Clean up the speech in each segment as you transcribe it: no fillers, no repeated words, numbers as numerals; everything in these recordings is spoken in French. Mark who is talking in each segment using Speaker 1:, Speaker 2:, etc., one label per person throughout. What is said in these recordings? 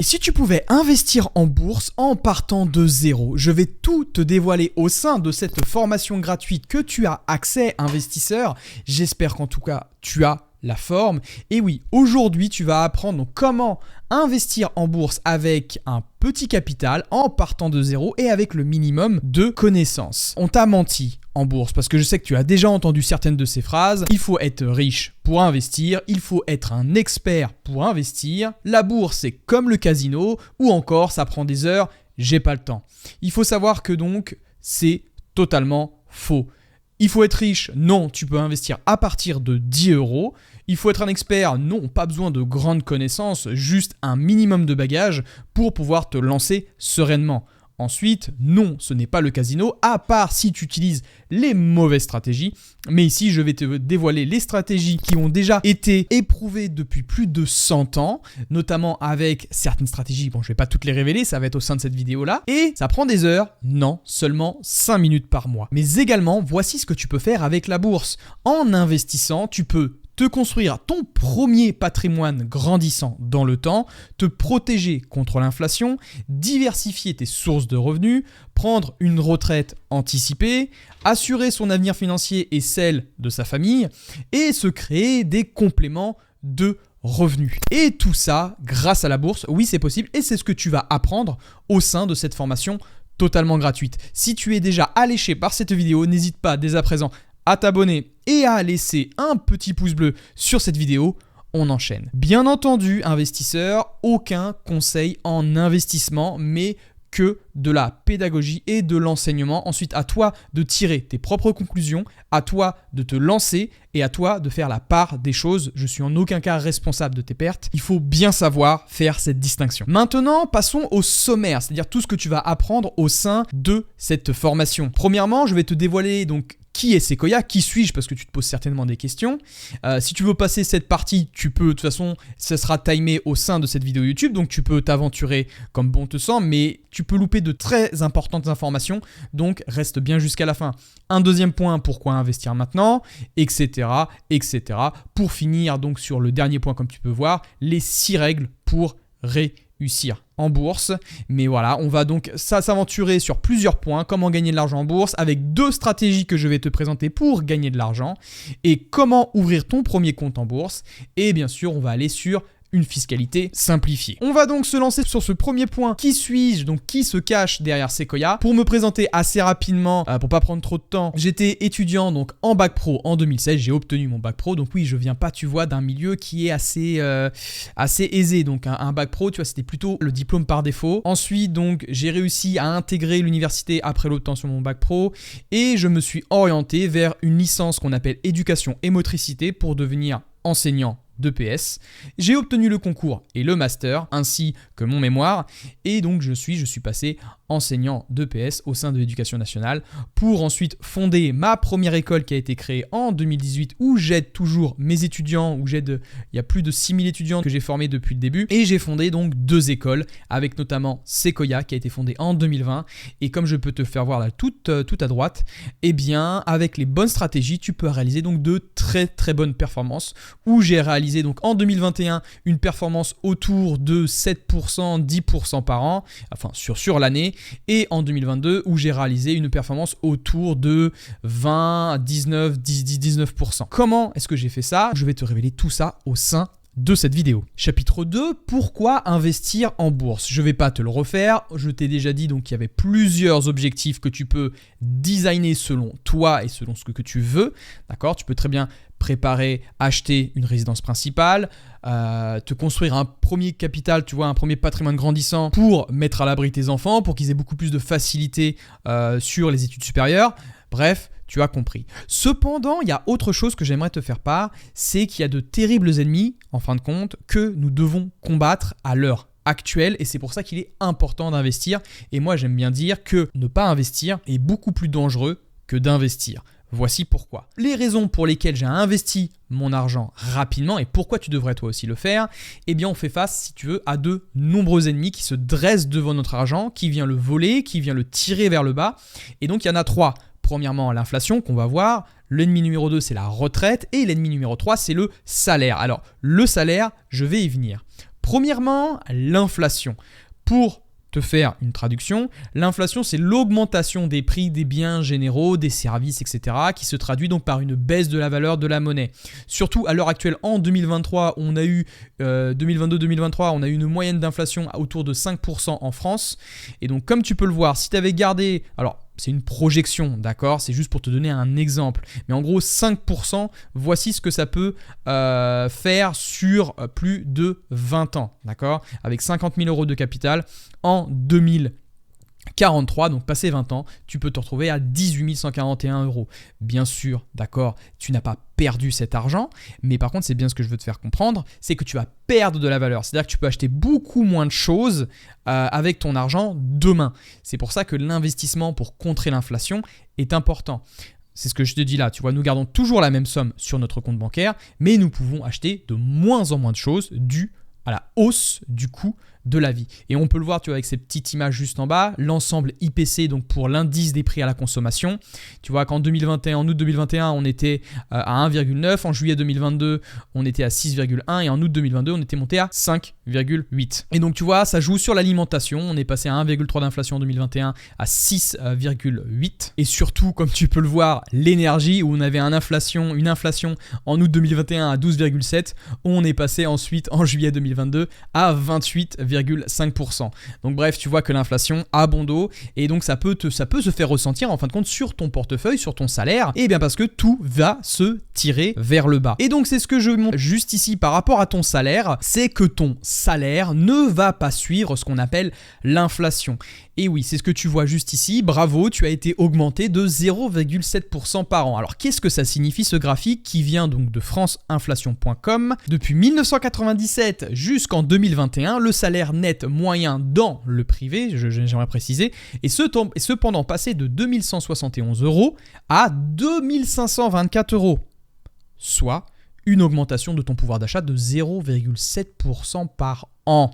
Speaker 1: Et si tu pouvais investir en bourse en partant de zéro? Je vais tout te dévoiler au sein de cette formation gratuite que tu as accès, investisseur. J'espère qu'en tout cas, tu as la forme. Et oui, aujourd'hui, tu vas apprendre donc comment investir en bourse avec un petit capital en partant de zéro et avec le minimum de connaissances. On t'a menti en bourse parce que je sais que tu as déjà entendu certaines de ces phrases. Il faut être riche pour investir, il faut être un expert pour investir. La bourse, c'est comme le casino ou encore ça prend des heures, j'ai pas le temps. Il faut savoir que donc c'est totalement faux. Il faut être riche? Non, tu peux investir à partir de 10 euros. Il faut être un expert? Non, pas besoin de grandes connaissances, juste un minimum de bagages pour pouvoir te lancer sereinement. Ensuite, non, ce n'est pas le casino, à part si tu utilises les mauvaises stratégies. Mais ici, je vais te dévoiler les stratégies qui ont déjà été éprouvées depuis plus de 100 ans, notamment avec certaines stratégies. Bon, je ne vais pas toutes les révéler, ça va être au sein de cette vidéo-là. Et ça prend des heures? Non, seulement 5 minutes par mois. Mais également, voici ce que tu peux faire avec la bourse. En investissant, tu peux te construire ton premier patrimoine grandissant dans le temps, te protéger contre l'inflation, diversifier tes sources de revenus, prendre une retraite anticipée, assurer son avenir financier et celle de sa famille et se créer des compléments de revenus. Et tout ça grâce à la bourse. Oui, c'est possible et c'est ce que tu vas apprendre au sein de cette formation totalement gratuite. Si tu es déjà alléché par cette vidéo, n'hésite pas dès à présent à t'abonner et à laisser un petit pouce bleu sur cette vidéo. On enchaîne. Bien entendu, investisseur, aucun conseil en investissement, mais que de la pédagogie et de l'enseignement. Ensuite, à toi de tirer tes propres conclusions, à toi de te lancer et à toi de faire la part des choses. Je suis en aucun cas responsable de tes pertes. Il faut bien savoir faire cette distinction. Maintenant, passons au sommaire, c'est-à-dire tout ce que tu vas apprendre au sein de cette formation. Premièrement, je vais te dévoiler donc qui est Sequoia, qui suis-je, parce que tu te poses certainement des questions. Si tu veux passer cette partie, tu peux, de toute façon, ça sera timé au sein de cette vidéo YouTube, donc tu peux t'aventurer comme bon te semble, mais tu peux louper de très importantes informations, donc reste bien jusqu'à la fin. Un deuxième point, pourquoi investir maintenant, etc., etc. Pour finir donc sur le dernier point, comme tu peux voir, les 6 règles pour réussir en bourse. Mais voilà, on va donc s'aventurer sur plusieurs points, comment gagner de l'argent en bourse avec 2 stratégies que je vais te présenter pour gagner de l'argent et comment ouvrir ton premier compte en bourse. Et bien sûr, on va aller sur une fiscalité simplifiée. On va donc se lancer sur ce premier point. Qui suis-je? Donc qui se cache derrière Sequoia? Pour me présenter assez rapidement, pour pas prendre trop de temps, j'étais étudiant donc en bac pro en 2016, j'ai obtenu mon bac pro. Donc oui, je viens pas, tu vois, d'un milieu qui est assez aisé. Donc un bac pro, tu vois, c'était plutôt le diplôme par défaut. Ensuite, donc j'ai réussi à intégrer l'université après l'obtention de mon bac pro et je me suis orienté vers une licence qu'on appelle éducation et motricité pour devenir enseignant d'EPS. J'ai obtenu le concours et le master ainsi que mon mémoire et donc je suis passé enseignant d'EPS au sein de l'éducation nationale pour ensuite fonder ma première école qui a été créée en 2018 où j'aide toujours mes étudiants, il y a plus de 6000 étudiants que j'ai formés depuis le début et j'ai fondé donc 2 écoles avec notamment Sequoia qui a été fondée en 2020 et comme je peux te faire voir là tout à droite, eh bien avec les bonnes stratégies tu peux réaliser donc de très très bonnes performances où j'ai réalisé donc en 2021 une performance autour de 7%, 10% par an, enfin sur l'année. Et en 2022 où j'ai réalisé une performance autour de 20, 19%. Comment est-ce que j'ai fait ça? Je vais te révéler tout ça au sein de cette vidéo. Chapitre 2, pourquoi investir en bourse? Je ne vais pas te le refaire, je t'ai déjà dit donc qu'il y avait plusieurs objectifs que tu peux designer selon toi et selon ce que tu veux. D'accord? Tu peux très bien préparer, acheter une résidence principale, te construire un premier capital, tu vois, un premier patrimoine grandissant pour mettre à l'abri tes enfants, pour qu'ils aient beaucoup plus de facilité sur les études supérieures. Bref, tu as compris. Cependant, il y a autre chose que j'aimerais te faire part, c'est qu'il y a de terribles ennemis, en fin de compte, que nous devons combattre à l'heure actuelle et c'est pour ça qu'il est important d'investir. Et moi, j'aime bien dire que ne pas investir est beaucoup plus dangereux que d'investir. Voici pourquoi. Les raisons pour lesquelles j'ai investi mon argent rapidement et pourquoi tu devrais toi aussi le faire, eh bien on fait face, si tu veux, à de nombreux ennemis qui se dressent devant notre argent, qui vient le voler, qui vient le tirer vers le bas. Et donc il y en a 3. Premièrement, l'inflation qu'on va voir. L'ennemi numéro 2, c'est la retraite. Et l'ennemi numéro 3, c'est le salaire. Alors, le salaire, je vais y venir. Premièrement, l'inflation. Pour te faire une traduction, l'inflation, c'est l'augmentation des prix des biens généraux, des services, etc., qui se traduit donc par une baisse de la valeur de la monnaie. Surtout à l'heure actuelle, en 2023, on a eu 2022-2023, on a eu une moyenne d'inflation autour de 5% en France. Et donc, comme tu peux le voir, si tu avais gardé, alors c'est une projection, d'accord? C'est juste pour te donner un exemple. Mais en gros, 5%, voici ce que ça peut faire sur plus de 20 ans, d'accord? Avec 50 000 euros de capital en 2043, donc passé 20 ans, tu peux te retrouver à 18 141 euros. Bien sûr, d'accord, tu n'as pas perdu cet argent, mais par contre, c'est bien ce que je veux te faire comprendre, c'est que tu vas perdre de la valeur. C'est-à-dire que tu peux acheter beaucoup moins de choses avec ton argent demain. C'est pour ça que l'investissement pour contrer l'inflation est important. C'est ce que je te dis là, tu vois, nous gardons toujours la même somme sur notre compte bancaire, mais nous pouvons acheter de moins en moins de choses dû à la hausse du coût de la vie. Et on peut le voir, tu vois, avec ces petites images juste en bas, l'ensemble IPC, donc pour l'indice des prix à la consommation. Tu vois qu'en 2021, en août 2021, on était à 1,9, en juillet 2022, on était à 6,1 et en août 2022, on était monté à 5,8. Et donc tu vois, ça joue sur l'alimentation, on est passé à 1,3 d'inflation en 2021 à 6,8 et surtout, comme tu peux le voir, l'énergie où on avait une inflation en août 2021 à 12,7, on est passé ensuite en juillet 2022 à 28,5%. Donc bref, tu vois que l'inflation a bon dos et donc ça peut se faire ressentir en fin de compte sur ton portefeuille, sur ton salaire, et bien parce que tout va se tirer vers le bas. Et donc c'est ce que je montre juste ici par rapport à ton salaire, c'est que ton salaire ne va pas suivre ce qu'on appelle l'inflation. Et oui, c'est ce que tu vois juste ici, bravo, tu as été augmenté de 0,7% par an. Alors qu'est-ce que ça signifie ce graphique qui vient donc de franceinflation.com? Depuis 1997 jusqu'en 2021, le salaire net moyen dans le privé, j'aimerais préciser, est cependant passé de 2171 euros à 2524 euros, soit une augmentation de ton pouvoir d'achat de 0,7% par an.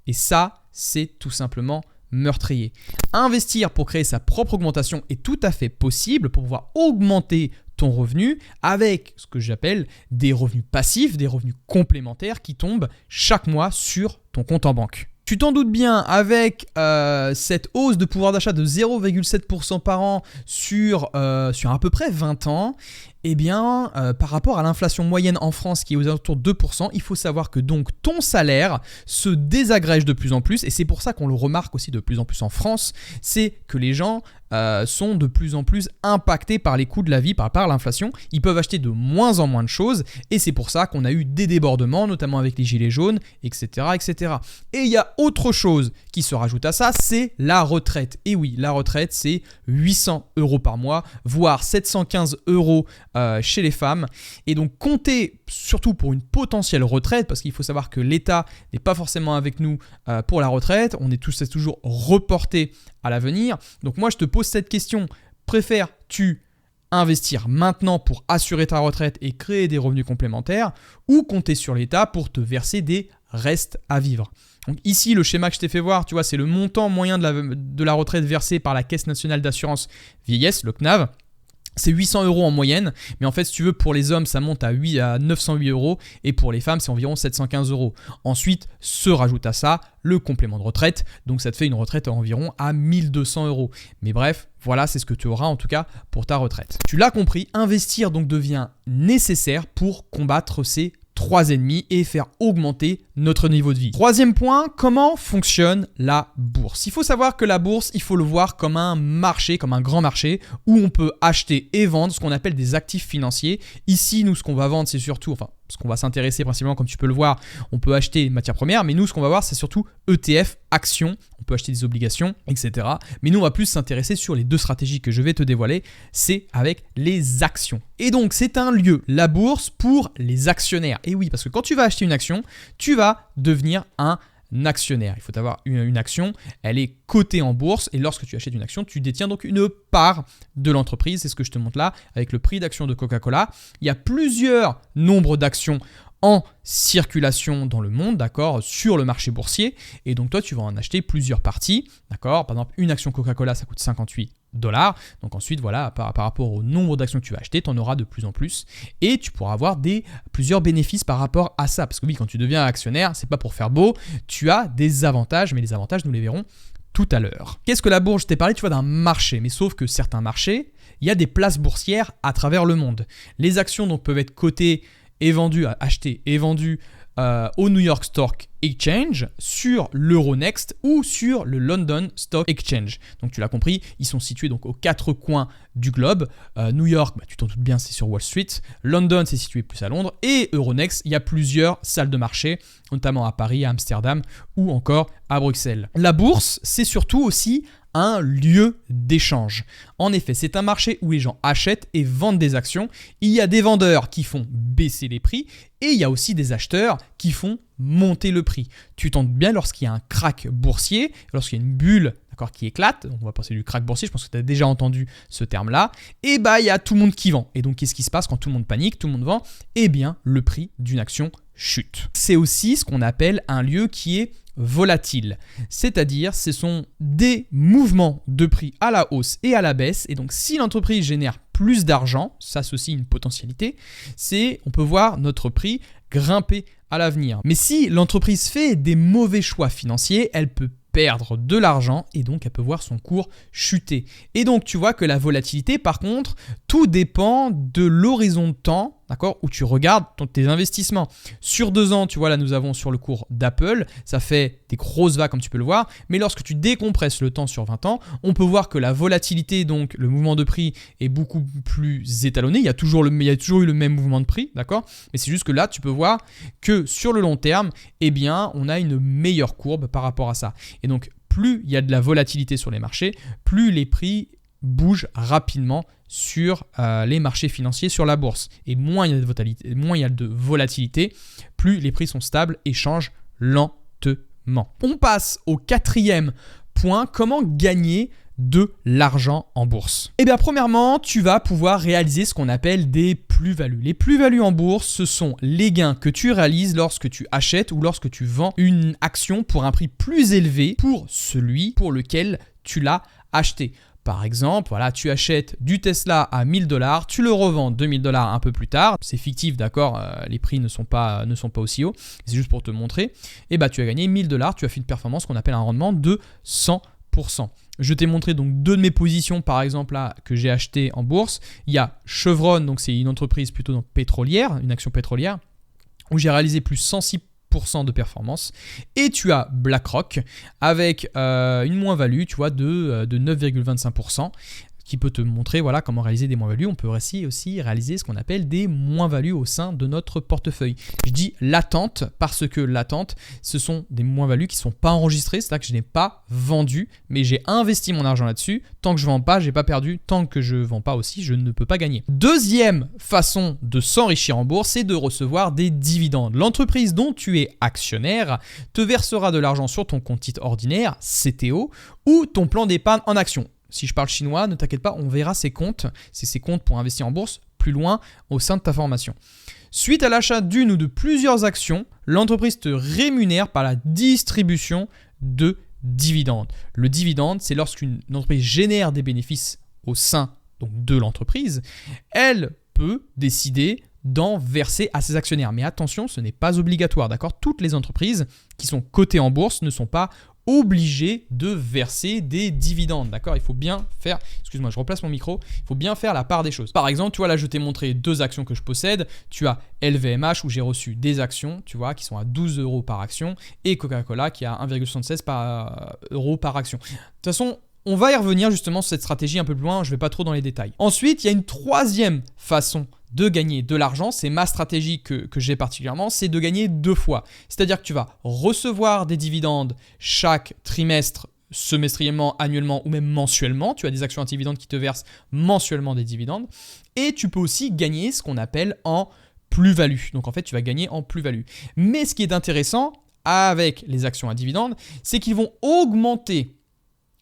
Speaker 1: Et ça, c'est tout simplement meurtrier. Investir pour créer sa propre augmentation est tout à fait possible pour pouvoir augmenter ton revenu avec ce que j'appelle des revenus passifs, des revenus complémentaires qui tombent chaque mois sur ton compte en banque. Tu t'en doutes bien, avec cette hausse de pouvoir d'achat de 0,7% par an sur à peu près 20 ans, eh bien, par rapport à l'inflation moyenne en France qui est aux alentours de 2%, il faut savoir que donc ton salaire se désagrège de plus en plus et c'est pour ça qu'on le remarque aussi de plus en plus en France, c'est que les gens sont de plus en plus impactés par les coûts de la vie, par l'inflation. Ils peuvent acheter de moins en moins de choses et c'est pour ça qu'on a eu des débordements, notamment avec les gilets jaunes, etc. etc. Et il y a autre chose qui se rajoute à ça, c'est la retraite. Et oui, la retraite, c'est 800 euros par mois, voire 715 euros chez les femmes. Et donc comptez surtout pour une potentielle retraite, parce qu'il faut savoir que l'État n'est pas forcément avec nous pour la retraite, c'est toujours reporté à l'avenir. Donc moi je te pose cette question, préfères-tu investir maintenant pour assurer ta retraite et créer des revenus complémentaires ou compter sur l'État pour te verser des restes à vivre? Donc ici, le schéma que je t'ai fait voir, tu vois, c'est le montant moyen de la retraite versée par la Caisse nationale d'assurance vieillesse, le CNAV. C'est 800 euros en moyenne, mais en fait, si tu veux, pour les hommes, ça monte à 908 euros et pour les femmes, c'est environ 715 euros. Ensuite, se rajoute à ça le complément de retraite, donc ça te fait une retraite environ à 1200 euros. Mais bref, voilà, c'est ce que tu auras en tout cas pour ta retraite. Tu l'as compris, investir donc devient nécessaire pour combattre ces 3 ennemis et faire augmenter notre niveau de vie. Troisième point, comment fonctionne la bourse? Il faut savoir que la bourse, il faut le voir comme un marché, comme un grand marché où on peut acheter et vendre ce qu'on appelle des actifs financiers. Ici, nous, ce qu'on va vendre, c'est surtout, ce qu'on va s'intéresser principalement, comme tu peux le voir, on peut acheter des matières premières, mais nous, ce qu'on va voir, c'est surtout ETF, actions, on peut acheter des obligations, etc. Mais nous, on va plus s'intéresser sur les deux stratégies que je vais te dévoiler, c'est avec les actions. Et donc, c'est un lieu, la bourse, pour les actionnaires. Et oui, parce que quand tu vas acheter une action, tu vas devenir un actionnaire. Il faut avoir une action, elle est cotée en bourse et lorsque tu achètes une action, tu détiens donc une part de l'entreprise. C'est ce que je te montre là avec le prix d'action de Coca-Cola. Il y a plusieurs nombres d'actions en circulation dans le monde, d'accord, sur le marché boursier. Et donc toi, tu vas en acheter plusieurs parties, d'accord. Par exemple, une action Coca-Cola, ça coûte 58 $. Donc ensuite, voilà, par rapport au nombre d'actions que tu vas acheter, tu en auras de plus en plus. Et tu pourras avoir plusieurs bénéfices par rapport à ça. Parce que oui, quand tu deviens actionnaire, c'est pas pour faire beau, tu as des avantages, mais les avantages, nous les verrons tout à l'heure. Qu'est-ce que la bourse? Je t'ai parlé, tu vois, d'un marché, mais sauf que certains marchés, il y a des places boursières à travers le monde. Les actions donc peuvent être cotées et vendues, achetées et vendues au New York Stock Exchange, sur l'Euronext ou sur le London Stock Exchange. Donc tu l'as compris, ils sont situés donc aux quatre coins du globe. New York, tu t'en doutes bien, c'est sur Wall Street. London, c'est situé plus à Londres. Et Euronext, il y a plusieurs salles de marché, notamment à Paris, à Amsterdam ou encore à Bruxelles. La bourse, c'est surtout aussi un lieu d'échange. En effet, c'est un marché où les gens achètent et vendent des actions. Il y a des vendeurs qui font baisser les prix et il y a aussi des acheteurs qui font monter le prix. Tu t'en doutes bien, lorsqu'il y a un crack boursier, lorsqu'il y a une bulle, d'accord, qui éclate, on va passer du crack boursier, je pense que tu as déjà entendu ce terme-là, et il y a tout le monde qui vend. Et donc, qu'est-ce qui se passe quand tout le monde panique, tout le monde vend? Eh bien, le prix d'une action chute. C'est aussi ce qu'on appelle un lieu qui est volatile, c'est-à-dire ce sont des mouvements de prix à la hausse et à la baisse, et donc si l'entreprise génère plus d'argent, ça c'est aussi une potentialité, on peut voir notre prix grimper à l'avenir. Mais si l'entreprise fait des mauvais choix financiers, elle peut perdre de l'argent et donc elle peut voir son cours chuter. Et donc tu vois que la volatilité, par contre, tout dépend de l'horizon de temps, d'accord, où tu regardes tes investissements. Sur 2 ans, tu vois, là nous avons sur le cours d'Apple, ça fait des grosses vagues comme tu peux le voir, mais lorsque tu décompresses le temps sur 20 ans, on peut voir que la volatilité, donc le mouvement de prix, est beaucoup plus étalonné. Il y a toujours eu le même mouvement de prix, d'accord, mais c'est juste que là, tu peux voir que sur le long terme, eh bien, on a une meilleure courbe par rapport à ça. Et donc, plus il y a de la volatilité sur les marchés, plus les prix bougent rapidement sur les marchés financiers, sur la bourse. Et moins il y a de volatilité, plus les prix sont stables et changent lentement. On passe au 4e point, comment gagner de l'argent en bourse. Eh bien, premièrement, tu vas pouvoir réaliser ce qu'on appelle des plus-values. Les plus-values en bourse, ce sont les gains que tu réalises lorsque tu achètes ou lorsque tu vends une action pour un prix plus élevé pour celui pour lequel tu l'as acheté. Par exemple, voilà, tu achètes du Tesla à 1 000 $, tu le revends 2 000 $ un peu plus tard. C'est fictif, d'accord, les prix ne sont pas aussi hauts. C'est juste pour te montrer. Et tu as gagné 1 000 $, tu as fait une performance qu'on appelle un rendement de 100%. Je t'ai montré donc 2 de mes positions, par exemple, là, que j'ai acheté en bourse. Il y a Chevron, donc c'est une entreprise plutôt donc pétrolière, une action pétrolière, où j'ai réalisé plus 106% de performance. Et tu as BlackRock avec une moins-value, tu vois, de 9,25%. Qui peut te montrer voilà, comment réaliser des moins-values. On peut aussi réaliser ce qu'on appelle des moins-values au sein de notre portefeuille. Je dis latente parce que latente, ce sont des moins-values qui ne sont pas enregistrées. C'est-à-dire que je n'ai pas vendu, mais j'ai investi mon argent là-dessus. Tant que je ne vends pas, je n'ai pas perdu. Tant que je ne vends pas aussi, je ne peux pas gagner. Deuxième façon de s'enrichir en bourse, c'est de recevoir des dividendes. L'entreprise dont tu es actionnaire te versera de l'argent sur ton compte titre ordinaire, CTO, ou ton plan d'épargne en action. Si je parle chinois, ne t'inquiète pas, on verra ces comptes. C'est ces comptes pour investir en bourse plus loin au sein de ta formation. Suite à l'achat d'une ou de plusieurs actions, l'entreprise te rémunère par la distribution de dividendes. Le dividende, c'est lorsqu'une entreprise génère des bénéfices au sein donc, de l'entreprise, elle peut décider d'en verser à ses actionnaires. Mais attention, ce n'est pas obligatoire, d'accord ? Toutes les entreprises qui sont cotées en bourse ne sont pas obligé de verser des dividendes, d'accord? Il faut bien faire, excuse-moi, je replace mon micro, il faut bien faire la part des choses. Par exemple, tu vois, là, je t'ai montré 2 actions que je possède. Tu as LVMH où j'ai reçu des actions, tu vois, qui sont à 12 € par action et Coca-Cola qui est à 1,76 € par action. De toute façon, on va y revenir justement sur cette stratégie un peu plus loin, je ne vais pas trop dans les détails. Ensuite, il y a une 3e façon de gagner de l'argent, c'est ma stratégie que j'ai particulièrement, c'est de gagner 2 fois. C'est-à-dire que tu vas recevoir des dividendes chaque trimestre, semestriellement, annuellement ou même mensuellement. Tu as des actions à dividendes qui te versent mensuellement des dividendes. Et tu peux aussi gagner ce qu'on appelle en plus-value. Donc en fait, tu vas gagner en plus-value. Mais ce qui est intéressant avec les actions à dividendes, c'est qu'ils vont augmenter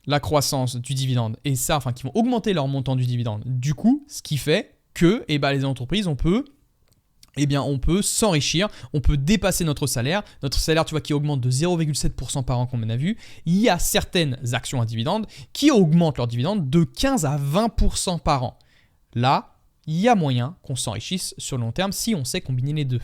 Speaker 1: la croissance du dividende. Et ça, enfin, qu'ils vont augmenter leur montant du dividende. Du coup, ce qui fait que les entreprises, on peut eh bien, on peut s'enrichir, on peut dépasser notre salaire. Notre salaire, tu vois, qui augmente de 0,7% par an, comme on a vu. Il y a certaines actions à dividendes qui augmentent leurs dividendes de 15 à 20% par an. Là, il y a moyen qu'on s'enrichisse sur le long terme si on sait combiner les deux.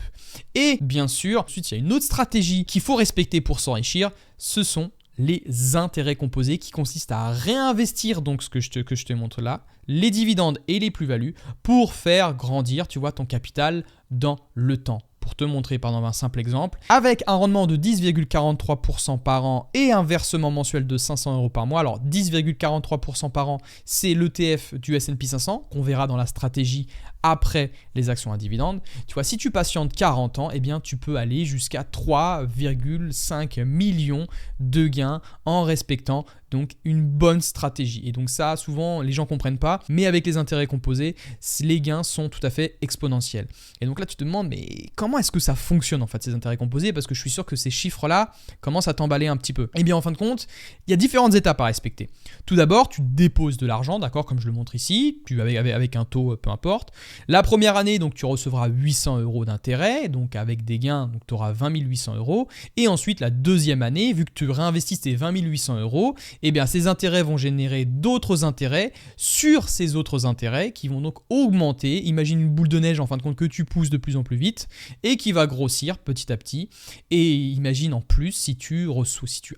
Speaker 1: Et bien sûr, ensuite, il y a une autre stratégie qu'il faut respecter pour s'enrichir. Ce sont les intérêts composés qui consistent à réinvestir, donc ce que je te montre là, les dividendes et les plus-values pour faire grandir, tu vois, ton capital dans le temps. Pour te montrer par exemple un simple exemple, avec un rendement de 10,43% par an et un versement mensuel de 500 € par mois. Alors 10,43% par an, c'est l'ETF du S&P 500 qu'on verra dans la stratégie après les actions à dividendes. Tu vois, si tu patientes 40 ans, eh bien tu peux aller jusqu'à 3,5 millions de gains en respectant donc une bonne stratégie. Et donc ça, souvent, les gens ne comprennent pas, mais avec les intérêts composés, les gains sont tout à fait exponentiels. Et donc là, tu te demandes, mais comment est-ce que ça fonctionne en fait, ces intérêts composés? Parce que je suis sûr que ces chiffres-là commencent à t'emballer un petit peu. Eh bien, en fin de compte, il y a différentes étapes à respecter. Tout d'abord, tu déposes de l'argent, d'accord, comme je le montre ici, avec un taux, peu importe. La première année, donc, tu recevras 800 € d'intérêt, donc avec des gains, donc tu auras 20 800 €. Et ensuite, la deuxième année, vu que tu réinvestis tes 20 800 €, eh bien, ces intérêts vont générer d'autres intérêts sur ces autres intérêts qui vont donc augmenter. Imagine une boule de neige en fin de compte que tu pousses de plus en plus vite et qui va grossir petit à petit. Et imagine en plus si tu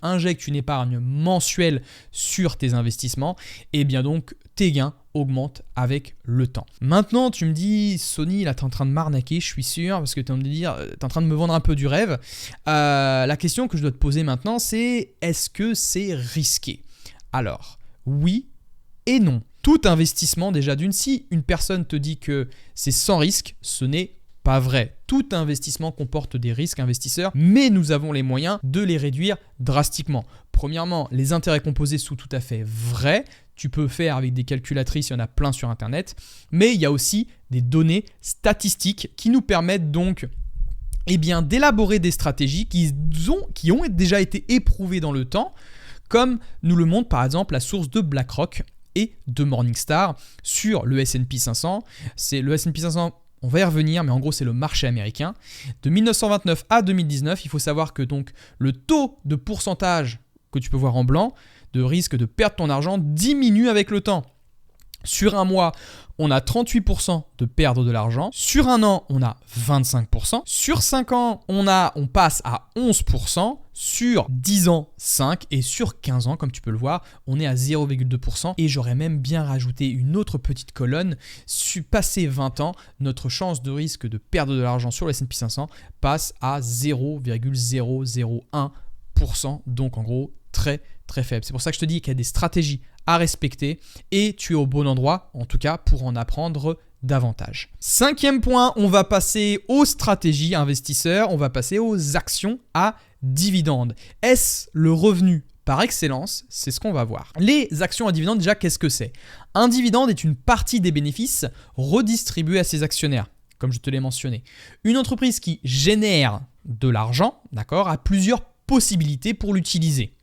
Speaker 1: injectes une épargne mensuelle sur tes investissements, eh bien donc tes gains augmentent avec le temps. Maintenant, tu me dis, Sony, là, tu es en train de m'arnaquer, je suis sûr, parce que tu es en train de me vendre un peu du rêve. La question que je dois te poser maintenant, c'est est-ce que c'est risqué? Alors, oui et non. Tout investissement, déjà d'une, si une personne te dit que c'est sans risque, ce n'est pas vrai. Tout investissement comporte des risques investisseurs, mais nous avons les moyens de les réduire drastiquement. Premièrement, les intérêts composés sont tout à fait vrais. Tu peux faire avec des calculatrices, il y en a plein sur Internet. Mais il y a aussi des données statistiques qui nous permettent donc d'élaborer des stratégies qui ont déjà été éprouvées dans le temps, comme nous le montre par exemple la source de BlackRock et de Morningstar sur le S&P 500. C'est le S&P 500. On va y revenir, mais en gros, c'est le marché américain. De 1929 à 2019, il faut savoir que donc le taux de pourcentage que tu peux voir en blanc de risque de perdre ton argent diminue avec le temps. Sur un mois, on a 38% de perdre de l'argent. Sur un an, on a 25%. Sur 5 ans, on passe à 11%. Sur 10 ans, 5%. Et sur 15 ans, comme tu peux le voir, on est à 0,2%. Et j'aurais même bien rajouté une autre petite colonne. Passé 20 ans, notre chance de risque de perdre de l'argent sur le S&P 500 passe à 0,001%. Donc en gros, très très faible. C'est pour ça que je te dis qu'il y a des stratégies à respecter et tu es au bon endroit, en tout cas pour en apprendre davantage. 5e point, on va passer aux stratégies investisseurs, on va passer aux actions à dividendes. Est-ce le revenu par excellence? C'est ce qu'on va voir. Les actions à dividendes, déjà, qu'est-ce que c'est? Un dividende est une partie des bénéfices redistribués à ses actionnaires, comme je te l'ai mentionné. Une entreprise qui génère de l'argent, d'accord, a plusieurs possibilités pour l'utiliser.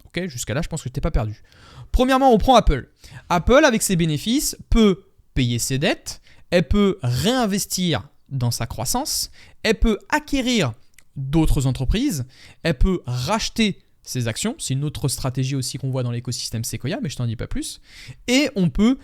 Speaker 1: Okay, jusqu'à là, je pense que tu n'es pas perdu. Premièrement, on prend Apple. Apple, avec ses bénéfices, peut payer ses dettes, elle peut réinvestir dans sa croissance, elle peut acquérir d'autres entreprises, elle peut racheter ses actions. C'est une autre stratégie aussi qu'on voit dans l'écosystème Sequoia, mais je t'en dis pas plus. Et on peut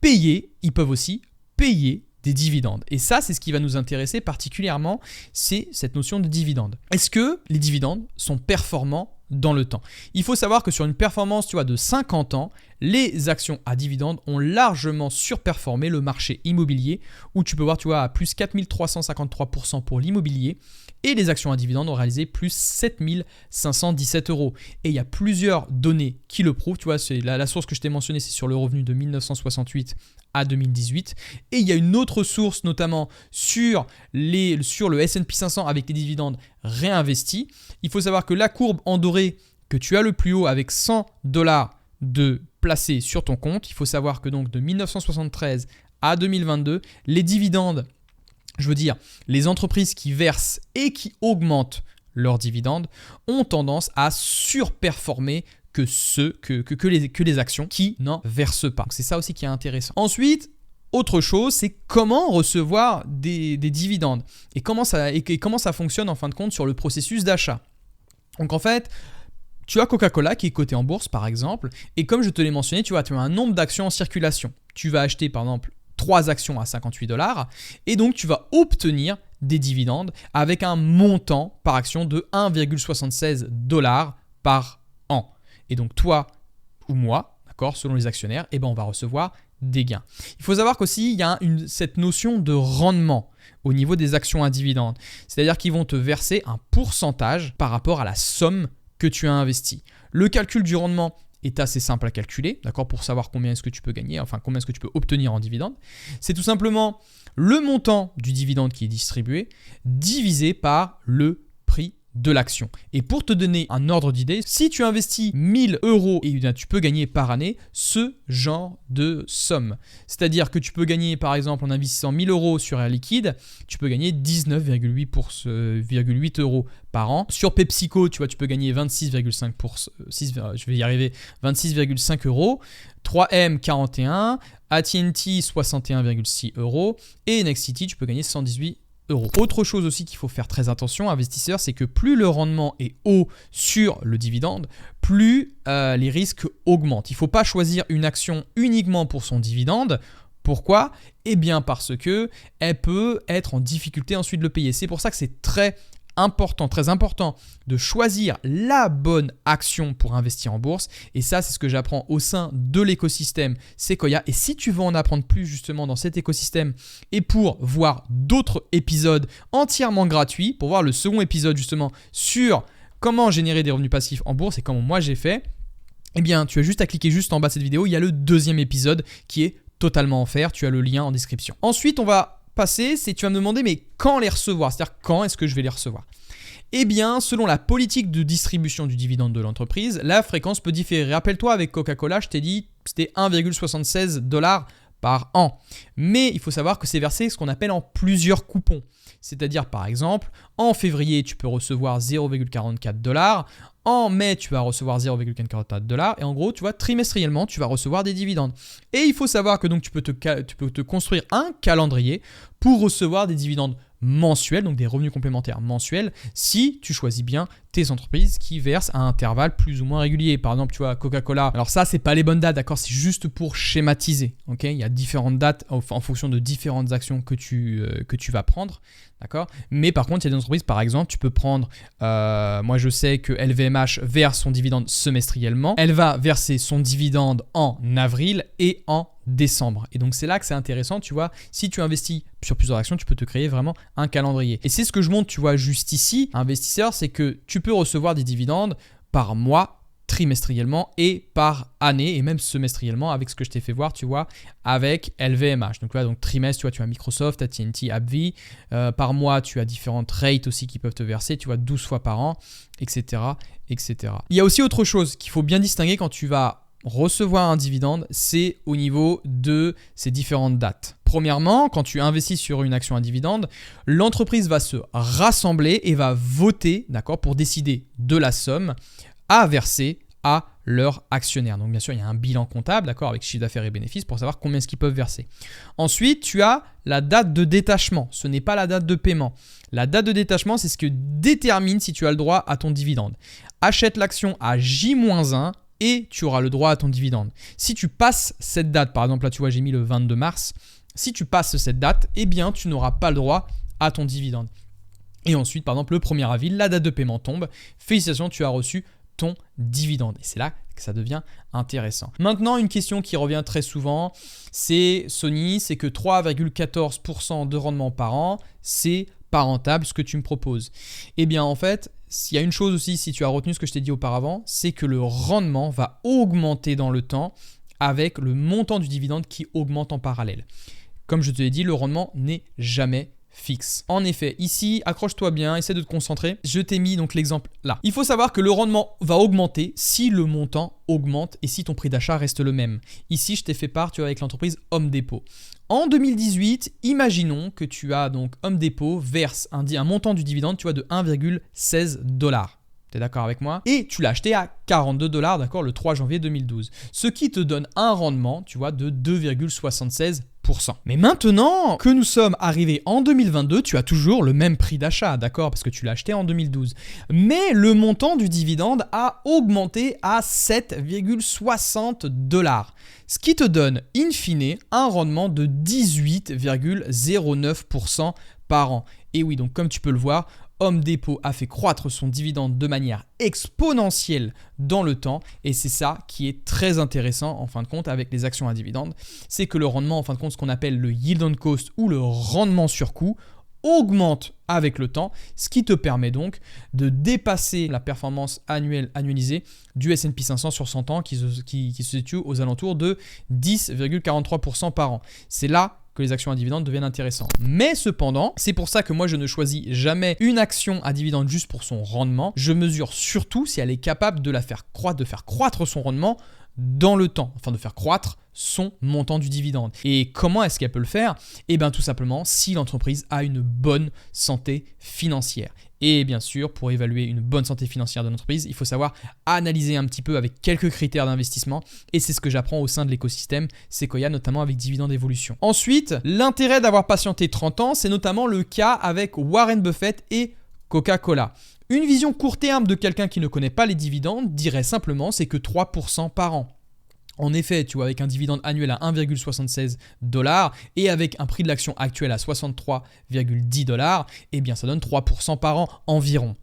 Speaker 1: payer, ils peuvent aussi payer des dividendes. Et ça, c'est ce qui va nous intéresser particulièrement, c'est cette notion de dividende. Est-ce que les dividendes sont performants dans le temps? Il faut savoir que sur une performance, de 50 ans, les actions à dividendes ont largement surperformé le marché immobilier, où tu peux voir, à plus 4353% pour l'immobilier, et les actions à dividendes ont réalisé plus 7517 €. Et il y a plusieurs données qui le prouvent. C'est la source que je t'ai mentionnée, c'est sur le revenu de 1968 à 2018. Et il y a une autre source, notamment sur le S&P 500 avec les dividendes réinvestis. Il faut savoir que la courbe en doré que tu as le plus haut avec $100 de placés sur ton compte, il faut savoir que donc de 1973 à 2022, les dividendes, les entreprises qui versent et qui augmentent leurs dividendes ont tendance à surperformer que les actions qui n'en versent pas. Donc c'est ça aussi qui est intéressant. Ensuite, Autre chose, c'est comment recevoir des dividendes et comment ça fonctionne en fin de compte sur le processus d'achat. Donc en fait, tu as Coca-Cola qui est coté en bourse par exemple, et comme je te l'ai mentionné, tu as un nombre d'actions en circulation. Tu vas acheter par exemple 3 actions à 58$, et donc tu vas obtenir des dividendes avec un montant par action de 1,76$ par an. Et donc toi ou moi, d'accord, selon les actionnaires, on va recevoir des gains. Il faut savoir qu'aussi, il y a cette notion de rendement au niveau des actions à dividendes. C'est-à-dire qu'ils vont te verser un pourcentage par rapport à la somme que tu as investie. Le calcul du rendement est assez simple à calculer, d'accord, pour savoir combien est-ce que tu peux gagner, enfin combien est-ce que tu peux obtenir en dividende. C'est tout simplement le montant du dividende qui est distribué divisé par le prix de l'action. Et pour te donner un ordre d'idée, si tu investis 1 000 €, tu peux gagner par année ce genre de somme. C'est-à-dire que tu peux gagner, par exemple, en investissant 1 000 € sur Air Liquide, tu peux gagner 19,8 € par an. Sur PepsiCo, tu peux gagner 26,5 €. 3M 41, AT&T 61,6 € et Nexity, tu peux gagner 118 €. Autre chose aussi qu'il faut faire très attention, investisseurs, c'est que plus le rendement est haut sur le dividende, plus les risques augmentent. Il ne faut pas choisir une action uniquement pour son dividende. Pourquoi ? Parce que elle peut être en difficulté ensuite de le payer. C'est pour ça que c'est très important de choisir la bonne action pour investir en bourse. Et ça, c'est ce que j'apprends au sein de l'écosystème Sequoia. Et si tu veux en apprendre plus justement dans cet écosystème et pour voir d'autres épisodes entièrement gratuits, pour voir le second épisode justement sur comment générer des revenus passifs en bourse et comment moi j'ai fait, tu as juste à cliquer juste en bas de cette vidéo. Il y a le deuxième épisode qui est totalement offert. Tu as le lien en description. Ensuite, on va passer, tu vas me demander mais quand les recevoir, c'est-à-dire quand est-ce que je vais les recevoir. Selon la politique de distribution du dividende de l'entreprise, la fréquence peut différer. Rappelle-toi, avec Coca-Cola, je t'ai dit c'était 1,76$ par an. Mais il faut savoir que c'est versé ce qu'on appelle en plusieurs coupons. C'est-à-dire par exemple, en février, tu peux recevoir 0,44$. En mai, tu vas recevoir 0,44$ et en gros, trimestriellement, tu vas recevoir des dividendes. Et il faut savoir que donc tu peux te construire un calendrier pour recevoir des dividendes mensuels, donc des revenus complémentaires mensuels, si tu choisis bien tes entreprises qui versent à intervalles plus ou moins réguliers. Par exemple, tu vois, Coca-Cola, alors ça, c'est pas les bonnes dates, d'accord, c'est juste pour schématiser, ok. Il y a différentes dates en fonction de différentes actions que tu vas prendre, d'accord. Mais par contre, il y a des entreprises, par exemple, tu peux prendre, moi je sais que LVMH verse son dividende semestriellement, elle va verser son dividende en avril et en décembre. Et donc c'est là que c'est intéressant, tu vois, si tu investis sur plusieurs actions, tu peux te créer vraiment un calendrier. Et c'est ce que je montre, tu vois, juste ici, investisseur, c'est que tu peux recevoir des dividendes par mois, trimestriellement et par année, et même semestriellement avec ce que je t'ai fait voir, tu vois, avec LVMH. Donc voilà, donc trimestre, tu as Microsoft, AT&T, AbbVie. Par mois, tu as différentes rates aussi qui peuvent te verser, tu vois, 12 fois par an, etc., etc. Il y a aussi autre chose qu'il faut bien distinguer quand tu vas recevoir un dividende, c'est au niveau de ces différentes dates. Premièrement, quand tu investis sur une action à dividende, l'entreprise va se rassembler et va voter, d'accord, pour décider de la somme à verser à leurs actionnaires. Donc bien sûr, il y a un bilan comptable, d'accord, avec chiffre d'affaires et bénéfices pour savoir combien est-ce qu'ils peuvent verser. Ensuite, tu as la date de détachement. Ce n'est pas la date de paiement. La date de détachement, c'est ce que détermine si tu as le droit à ton dividende. Achète l'action à J-1 et tu auras le droit à ton dividende. Si tu passes cette date, par exemple là tu vois j'ai mis le 22 mars, si tu passes cette date, tu n'auras pas le droit à ton dividende. Et ensuite par exemple le 1er avril, la date de paiement tombe, félicitations, tu as reçu ton dividende. Et c'est là que ça devient intéressant. Maintenant, une question qui revient très souvent, c'est Sony, c'est que 3,14% de rendement par an, c'est pas rentable ce que tu me proposes. En fait, il y a une chose aussi, si tu as retenu ce que je t'ai dit auparavant, c'est que le rendement va augmenter dans le temps avec le montant du dividende qui augmente en parallèle. Comme je te l'ai dit, le rendement n'est jamais fixe. En effet, ici, accroche-toi bien, essaie de te concentrer. Je t'ai mis donc l'exemple là. Il faut savoir que le rendement va augmenter si le montant augmente et si ton prix d'achat reste le même. Ici, je t'ai fait part, tu vois, avec l'entreprise Home Depot. En 2018, imaginons que tu as donc Home Depot verse un montant du dividende, tu vois, de 1,16$. Tu es d'accord avec moi? Et tu l'as acheté à 42$, d'accord, le 3 janvier 2012. Ce qui te donne un rendement, tu vois, de 2,76%. Mais maintenant que nous sommes arrivés en 2022, tu as toujours le même prix d'achat, d'accord, parce que tu l'as acheté en 2012. Mais le montant du dividende a augmenté à 7,60 $, ce qui te donne in fine un rendement de 18,09% par an. Et oui, donc comme tu peux le voir, Home Depot a fait croître son dividende de manière exponentielle dans le temps et c'est ça qui est très intéressant en fin de compte avec les actions à dividende, c'est que le rendement en fin de compte, ce qu'on appelle le yield on cost ou le rendement sur coût, augmente avec le temps, ce qui te permet donc de dépasser la performance annualisée du S&P 500 sur 100 ans qui se situe aux alentours de 10,43% par an. C'est là que les actions à dividendes deviennent intéressantes. Mais cependant, c'est pour ça que moi je ne choisis jamais une action à dividende juste pour son rendement. Je mesure surtout si elle est capable de faire croître son rendement dans le temps, enfin de faire croître son montant du dividende. Et comment est-ce qu'elle peut le faire ? Eh bien tout simplement si l'entreprise a une bonne santé financière. Et bien sûr, pour évaluer une bonne santé financière de l'entreprise, il faut savoir analyser un petit peu avec quelques critères d'investissement. Et c'est ce que j'apprends au sein de l'écosystème Sequoia, notamment avec Dividende Evolution. Ensuite, l'intérêt d'avoir patienté 30 ans, c'est notamment le cas avec Warren Buffett et Coca-Cola. Une vision court terme de quelqu'un qui ne connaît pas les dividendes dirait simplement c'est que 3% par an. En effet, tu vois, avec un dividende annuel à 1,76 $ et avec un prix de l'action actuel à 63,10 $, eh bien ça donne 3% par an environ.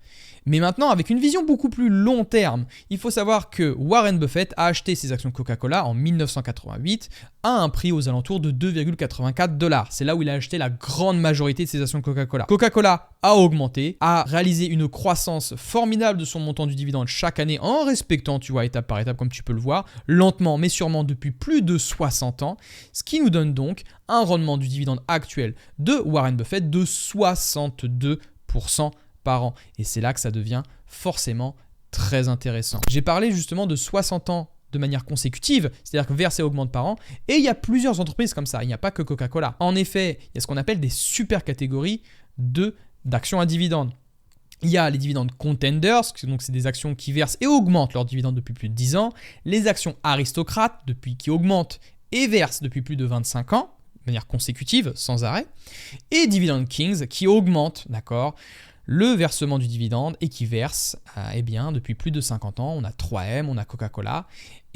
Speaker 1: Mais maintenant, avec une vision beaucoup plus long terme, il faut savoir que Warren Buffett a acheté ses actions Coca-Cola en 1988 à un prix aux alentours de 2,84 $. C'est là où il a acheté la grande majorité de ses actions Coca-Cola. Coca-Cola a augmenté, a réalisé une croissance formidable de son montant du dividende chaque année en respectant, tu vois, étape par étape comme tu peux le voir, lentement mais sûrement depuis plus de 60 ans, ce qui nous donne donc un rendement du dividende actuel de Warren Buffett de 62% par an. Et c'est là que ça devient forcément très intéressant. J'ai parlé justement de 60 ans de manière consécutive, c'est-à-dire que verse et augmente par an, et il y a plusieurs entreprises comme ça, il n'y a pas que Coca-Cola. En effet, il y a ce qu'on appelle des super catégories d'actions à dividendes. Il y a les dividendes contenders, donc c'est des actions qui versent et augmentent leurs dividendes depuis plus de 10 ans, les actions aristocrates qui augmentent et versent depuis plus de 25 ans, de manière consécutive, sans arrêt, et Dividend Kings qui augmentent, d'accord, le versement du dividende et qui verse eh bien, depuis plus de 50 ans. On a 3M, on a Coca-Cola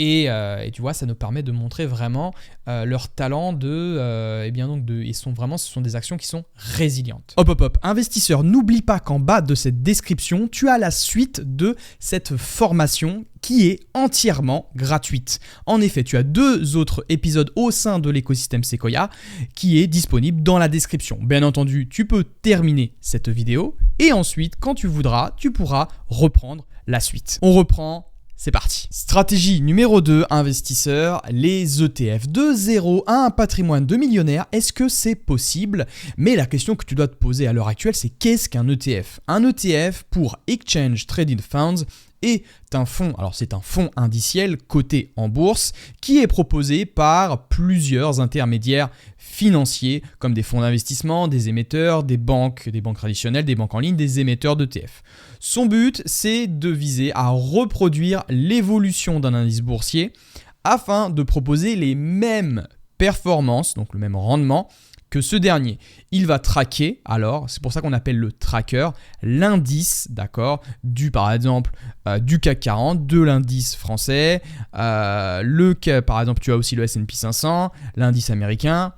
Speaker 1: et tu vois, ça nous permet de montrer vraiment leur talent ce sont des actions qui sont résilientes. Hop, investisseur, n'oublie pas qu'en bas de cette description, tu as la suite de cette formation qui est entièrement gratuite. En effet, tu as 2 autres épisodes au sein de l'écosystème Sequoia qui est disponible dans la description. Bien entendu, tu peux terminer cette vidéo et ensuite, quand tu voudras, tu pourras reprendre la suite. On reprend. C'est parti. Stratégie numéro 2, investisseur, les ETF. De 0 à un patrimoine de millionnaire, est-ce que c'est possible ? Mais la question que tu dois te poser à l'heure actuelle, c'est qu'est-ce qu'un ETF ? Un ETF pour Exchange Traded Funds est un fonds, alors c'est un fonds indiciel coté en bourse qui est proposé par plusieurs intermédiaires financiers comme des fonds d'investissement, des émetteurs, des banques traditionnelles, des banques en ligne, des émetteurs d'ETF. Son but, c'est de viser à reproduire l'évolution d'un indice boursier afin de proposer les mêmes performances, donc le même rendement, que ce dernier. Il va traquer, alors c'est pour ça qu'on appelle le tracker, l'indice, d'accord, par exemple du CAC 40, de l'indice français, par exemple tu as aussi le S&P 500, l'indice américain.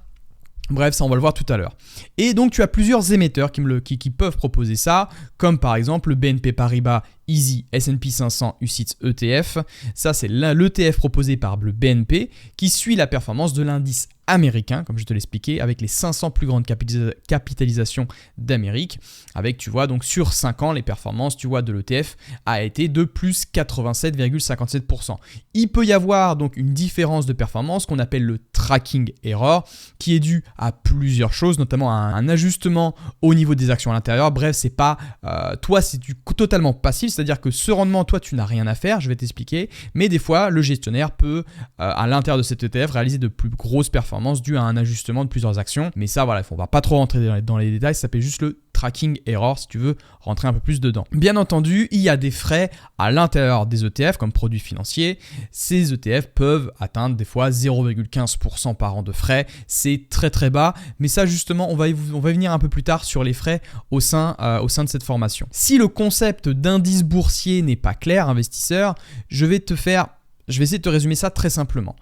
Speaker 1: Bref, ça on va le voir tout à l'heure. Et donc tu as plusieurs émetteurs qui peuvent proposer ça, comme par exemple le BNP Paribas Easy S&P 500 UCITS ETF. Ça c'est l'ETF proposé par le BNP qui suit la performance de l'indice américain, comme je te l'expliquais, avec les 500 plus grandes capitalisations d'Amérique. Avec, tu vois, donc sur 5 ans, les performances, tu vois, de l'ETF a été de plus 87,57%. Il peut y avoir donc une différence de performance qu'on appelle le tracking error, qui est dû à plusieurs choses, notamment à un ajustement au niveau des actions à l'intérieur. Bref, c'est pas toi, c'est totalement passif, c'est-à-dire que ce rendement, toi, tu n'as rien à faire, je vais t'expliquer, mais des fois, le gestionnaire peut, à l'intérieur de cet ETF, réaliser de plus grosses performances dû à un ajustement de plusieurs actions. Mais ça, voilà, on va pas trop rentrer dans les détails, ça s'appelle juste le tracking error si tu veux rentrer un peu plus dedans. Bien entendu, il y a des frais à l'intérieur des ETF comme produits financiers. Ces ETF peuvent atteindre des fois 0,15% par an de frais. C'est très très bas, mais ça justement, on va y venir un peu plus tard sur les frais au sein de cette formation. Si le concept d'indice boursier n'est pas clair, investisseur, je vais essayer de te résumer ça très simplement.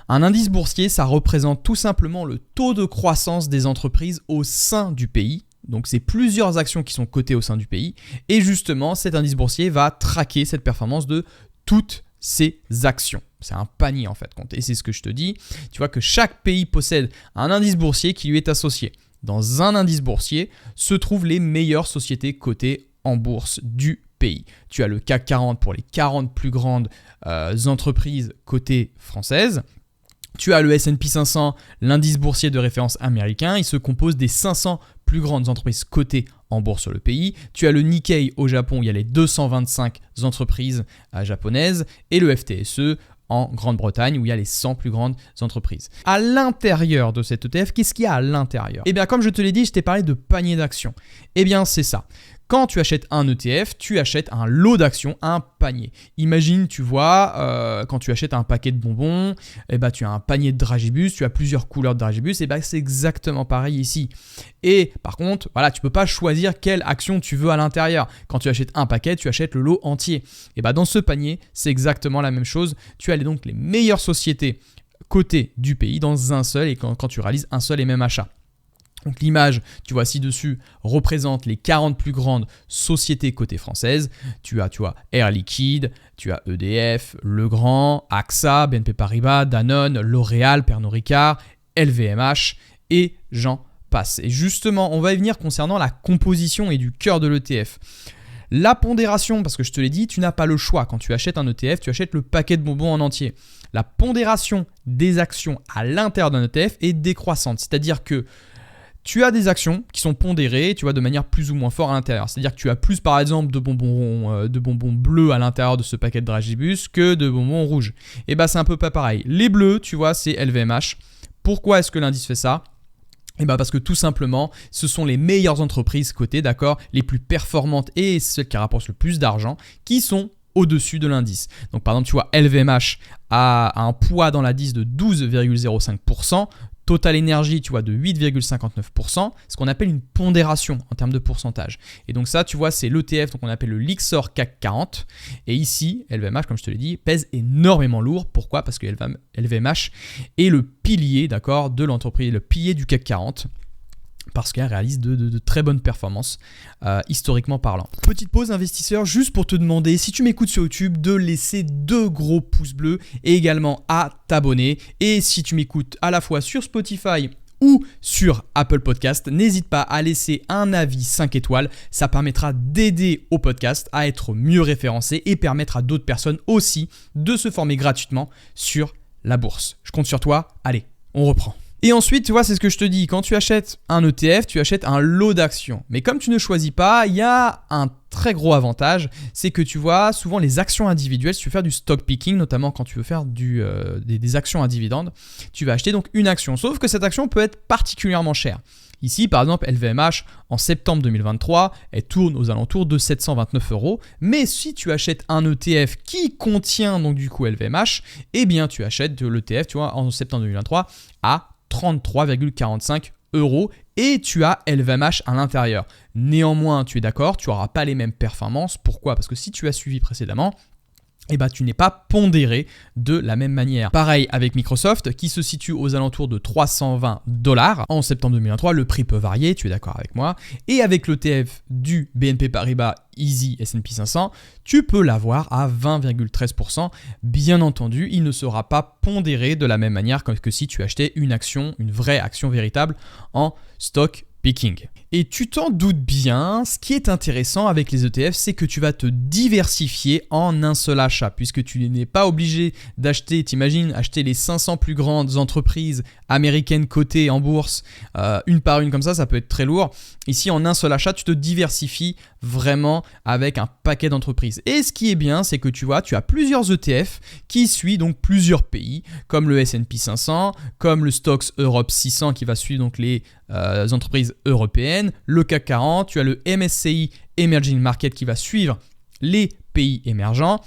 Speaker 1: Un indice boursier, ça représente tout simplement le taux de croissance des entreprises au sein du pays. Donc, c'est plusieurs actions qui sont cotées au sein du pays. Et justement, cet indice boursier va traquer cette performance de toutes ces actions. C'est un panier en fait. Et c'est ce que je te dis. Tu vois que chaque pays possède un indice boursier qui lui est associé. Dans un indice boursier se trouvent les meilleures sociétés cotées en bourse du pays. Tu as le CAC 40 pour les 40 plus grandes entreprises cotées françaises. Tu as le S&P 500, l'indice boursier de référence américain. Il se compose des 500 plus grandes entreprises cotées en bourse sur le pays. Tu as le Nikkei au Japon, il y a les 225 entreprises japonaises. Et le FTSE en Grande-Bretagne où il y a les 100 plus grandes entreprises. À l'intérieur de cet ETF, qu'est-ce qu'il y a à l'intérieur ? Eh bien, comme je te l'ai dit, je t'ai parlé de panier d'actions. Eh bien, c'est ça. Quand tu achètes un ETF, tu achètes un lot d'actions, un panier. Imagine, tu vois, quand tu achètes un paquet de bonbons, tu as un panier de dragibus, tu as plusieurs couleurs de dragibus, c'est exactement pareil ici. Et par contre, voilà, tu ne peux pas choisir quelle action tu veux à l'intérieur. Quand tu achètes un paquet, tu achètes le lot entier. Et dans ce panier, c'est exactement la même chose. Tu as donc les meilleures sociétés cotées du pays dans un seul et quand tu réalises un seul et même achat. Donc l'image, tu vois ci-dessus, représente les 40 plus grandes sociétés cotées françaises. Tu as Air Liquide, tu as EDF, Legrand, AXA, BNP Paribas, Danone, L'Oréal, Pernod Ricard, LVMH et j'en passe. Et justement, on va y venir concernant la composition et du cœur de l'ETF. La pondération, parce que je te l'ai dit, tu n'as pas le choix. Quand tu achètes un ETF, tu achètes le paquet de bonbons en entier. La pondération des actions à l'intérieur d'un ETF est décroissante, c'est-à-dire que tu as des actions qui sont pondérées, tu vois, de manière plus ou moins forte à l'intérieur. C'est-à-dire que tu as plus, par exemple, de bonbons bleus à l'intérieur de ce paquet de dragibus que de bonbons rouges. Et c'est un peu pas pareil. Les bleus, tu vois, c'est LVMH. Pourquoi est-ce que l'indice fait ça ? Parce que tout simplement, ce sont les meilleures entreprises cotées, d'accord, les plus performantes et celles qui rapportent le plus d'argent, qui sont au-dessus de l'indice. Donc par exemple, tu vois, LVMH a un poids dans l'indice de 12,05%. Total Energy, tu vois, de 8,59%, ce qu'on appelle une pondération en termes de pourcentage. Et donc ça, tu vois, c'est l'ETF qu'on appelle le Lyxor CAC 40. Et ici, LVMH, comme je te l'ai dit, pèse énormément lourd. Pourquoi ? Parce que LVMH est le pilier, d'accord, de l'entreprise, le pilier du CAC 40. Parce qu'elle réalise de très bonnes performances, historiquement parlant. Petite pause investisseur, juste pour te demander, si tu m'écoutes sur YouTube, de laisser 2 gros pouces bleus et également à t'abonner. Et si tu m'écoutes à la fois sur Spotify ou sur Apple Podcast, n'hésite pas à laisser un avis 5 étoiles. Ça permettra d'aider au podcast à être mieux référencé et permettre à d'autres personnes aussi de se former gratuitement sur la bourse. Je compte sur toi. Allez, on reprend. Et ensuite, tu vois, c'est ce que je te dis, quand tu achètes un ETF, tu achètes un lot d'actions. Mais comme tu ne choisis pas, il y a un très gros avantage, c'est que tu vois, souvent les actions individuelles, si tu veux faire du stock picking, notamment quand tu veux faire des actions à dividendes, tu vas acheter donc une action. Sauf que cette action peut être particulièrement chère. Ici, par exemple, LVMH, en septembre 2023, elle tourne aux alentours de 729 €. Mais si tu achètes un ETF qui contient donc du coup LVMH, eh bien tu achètes de l'ETF, tu vois, en septembre 2023 à 33,45 € et tu as LVMH à l'intérieur. Néanmoins, tu es d'accord, tu n'auras pas les mêmes performances. Pourquoi ? Parce que si tu as suivi précédemment, tu n'es pas pondéré de la même manière. Pareil avec Microsoft qui se situe aux alentours de 320 $ en septembre 2023. Le prix peut varier, tu es d'accord avec moi. Et avec l'ETF du BNP Paribas Easy S&P 500, tu peux l'avoir à 20,13%. Bien entendu, il ne sera pas pondéré de la même manière que si tu achetais une action, une vraie action véritable en stock picking. Et tu t'en doutes bien, ce qui est intéressant avec les ETF, c'est que tu vas te diversifier en un seul achat, puisque tu n'es pas obligé d'acheter, t'imagines, acheter les 500 plus grandes entreprises américaines cotées en bourse, une par une comme ça peut être très lourd. Ici, en un seul achat, tu te diversifies vraiment avec un paquet d'entreprises. Et ce qui est bien, c'est que tu vois, tu as plusieurs ETF qui suivent donc plusieurs pays, comme le S&P 500, comme le Stoxx Europe 600 qui va suivre donc les entreprises européennes, moyenne, le CAC 40, tu as le MSCI Emerging Market qui va suivre les pays émergents.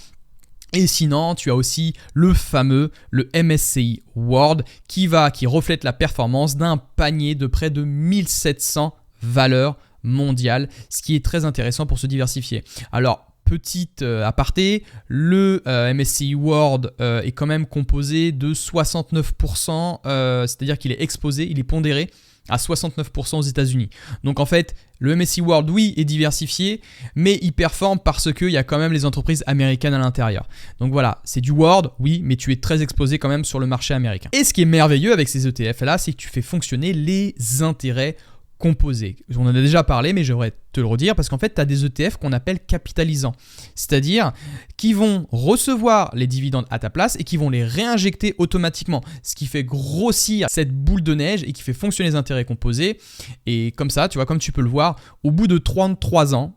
Speaker 1: Et sinon, tu as aussi le fameux, le MSCI World qui reflète la performance d'un panier de près de 1700 valeurs mondiales, ce qui est très intéressant pour se diversifier. Alors, petite aparté, le MSCI World est quand même composé de 69%, c'est-à-dire qu'il est exposé, il est pondéré à 69% aux États-Unis. Donc en fait, le MSCI World, oui, est diversifié, mais il performe parce qu'il y a quand même les entreprises américaines à l'intérieur. Donc voilà, c'est du World, oui, mais tu es très exposé quand même sur le marché américain. Et ce qui est merveilleux avec ces ETF-là, c'est que tu fais fonctionner les intérêts composés. On en a déjà parlé, mais j'aimerais te le redire parce qu'en fait, tu as des ETF qu'on appelle capitalisants, c'est-à-dire qui vont recevoir les dividendes à ta place et qui vont les réinjecter automatiquement, ce qui fait grossir cette boule de neige et qui fait fonctionner les intérêts composés. Et comme ça, tu vois, comme tu peux le voir, au bout de 33 ans,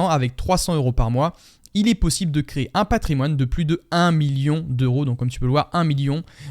Speaker 1: avec 300 € par mois, il est possible de créer un patrimoine de plus de 1 million d'euros. Donc comme tu peux le voir, 1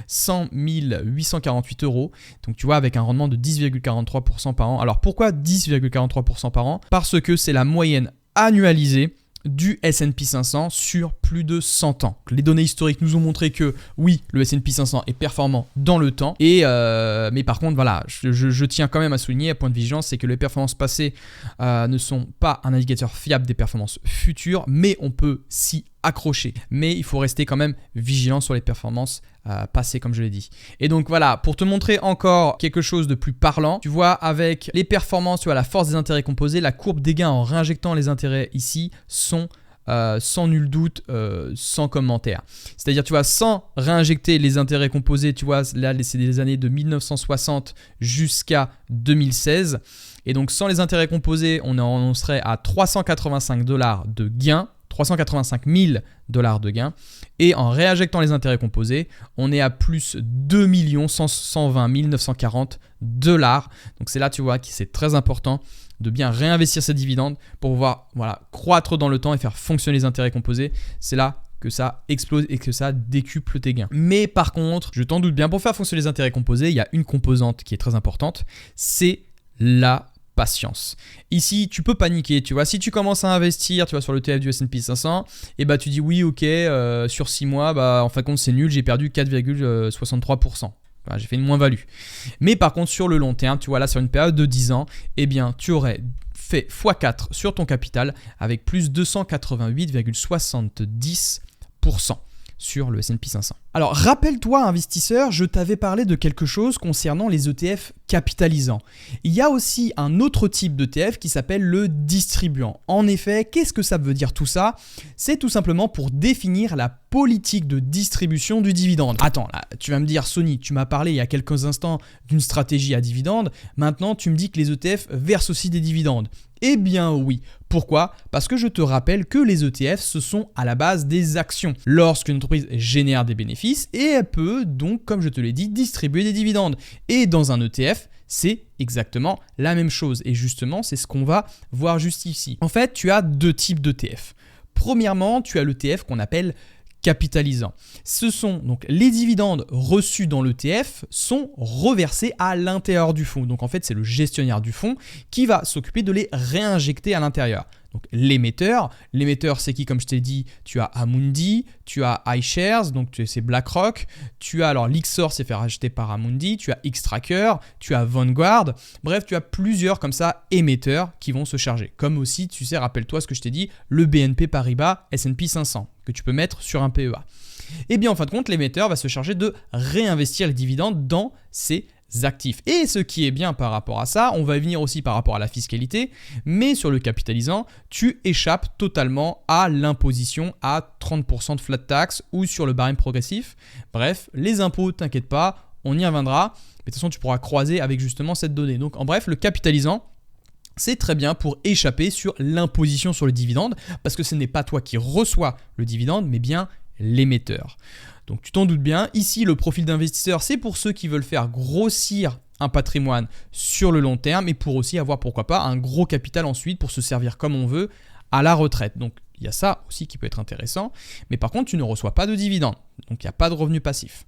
Speaker 1: 100 848 €. Donc tu vois, avec un rendement de 10,43% par an. Alors pourquoi 10,43% par an ? Parce que c'est la moyenne annualisée du S&P 500 sur plus de 100 ans. Les données historiques nous ont montré que oui, le S&P 500 est performant dans le temps. Mais par contre, voilà, je tiens quand même à souligner, à point de vigilance, c'est que les performances passées ne sont pas un indicateur fiable des performances futures, mais on peut s'y accrocher. Mais il faut rester quand même vigilant sur les performances passées, comme je l'ai dit. Et donc voilà, pour te montrer encore quelque chose de plus parlant, tu vois, avec les performances, tu vois, la force des intérêts composés, la courbe des gains en réinjectant les intérêts ici sont sans nul doute, sans commentaire. C'est-à-dire, tu vois, sans réinjecter les intérêts composés, tu vois, là, c'est des années de 1960 jusqu'à 2016. Et donc, sans les intérêts composés, on serait à 385 $ de gains. 385 000 $ de gains. Et en réinjectant les intérêts composés, on est à plus 2 120 940 $. Donc c'est là, tu vois, que c'est très important de bien réinvestir ces dividendes pour pouvoir croître dans le temps et faire fonctionner les intérêts composés. C'est là que ça explose et que ça décuple tes gains. Mais par contre, je t'en doute bien, pour faire fonctionner les intérêts composés, il y a une composante qui est très importante, c'est la patience. Ici, tu peux paniquer, tu vois. Si tu commences à investir, tu vois, sur le l'ETF du S&P 500, et bah tu dis oui, ok, sur 6 mois, bah en fin de compte c'est nul, j'ai perdu 4,63%. Voilà, j'ai fait une moins-value. Mais par contre, sur le long terme, tu vois, là sur une période de 10 ans, eh bien tu aurais fait x4 sur ton capital avec plus 288,70% sur le S&P 500. Alors, rappelle-toi, investisseur, je t'avais parlé de quelque chose concernant les ETF capitalisants. Il y a aussi un autre type d'ETF qui s'appelle le distribuant. En effet, qu'est-ce que ça veut dire tout ça ? C'est tout simplement pour définir la politique de distribution du dividende. Attends, là, tu vas me dire, Sony, tu m'as parlé il y a quelques instants d'une stratégie à dividende. Maintenant, tu me dis que les ETF versent aussi des dividendes. Eh bien oui. Pourquoi ? Parce que je te rappelle que les ETF, ce sont à la base des actions. Lorsqu'une entreprise génère des bénéfices, et elle peut donc, comme je te l'ai dit, distribuer des dividendes. Et dans un ETF, c'est exactement la même chose. Et justement, c'est ce qu'on va voir juste ici. En fait, tu as deux types d'ETF. Premièrement, tu as l'ETF qu'on appelle capitalisant. Ce sont donc les dividendes reçus dans l'ETF sont reversés à l'intérieur du fonds. Donc en fait, c'est le gestionnaire du fonds qui va s'occuper de les réinjecter à l'intérieur. Donc l'émetteur, c'est qui, comme je t'ai dit, tu as Amundi, tu as iShares, donc c'est BlackRock, tu as alors Lyxor, c'est fait racheter par Amundi, tu as Xtrackers, tu as Vanguard, bref, tu as plusieurs comme ça émetteurs qui vont se charger. Comme aussi, tu sais, rappelle-toi ce que je t'ai dit, le BNP Paribas S&P 500 que tu peux mettre sur un PEA. Et bien en fin de compte, l'émetteur va se charger de réinvestir les dividendes dans ces actifs. Et ce qui est bien par rapport à ça, on va y venir aussi par rapport à la fiscalité, mais sur le capitalisant, tu échappes totalement à l'imposition à 30% de flat tax ou sur le barème progressif. Bref, les impôts, t'inquiète pas, on y reviendra. Mais de toute façon, tu pourras croiser avec justement cette donnée. Donc en bref, le capitalisant, c'est très bien pour échapper sur l'imposition sur le dividende, parce que ce n'est pas toi qui reçois le dividende, mais bien l'émetteur. Donc tu t'en doutes bien, ici le profil d'investisseur, c'est pour ceux qui veulent faire grossir un patrimoine sur le long terme et pour aussi avoir pourquoi pas un gros capital ensuite pour se servir comme on veut à la retraite. Donc il y a ça aussi qui peut être intéressant, mais par contre tu ne reçois pas de dividende, donc il n'y a pas de revenu passif.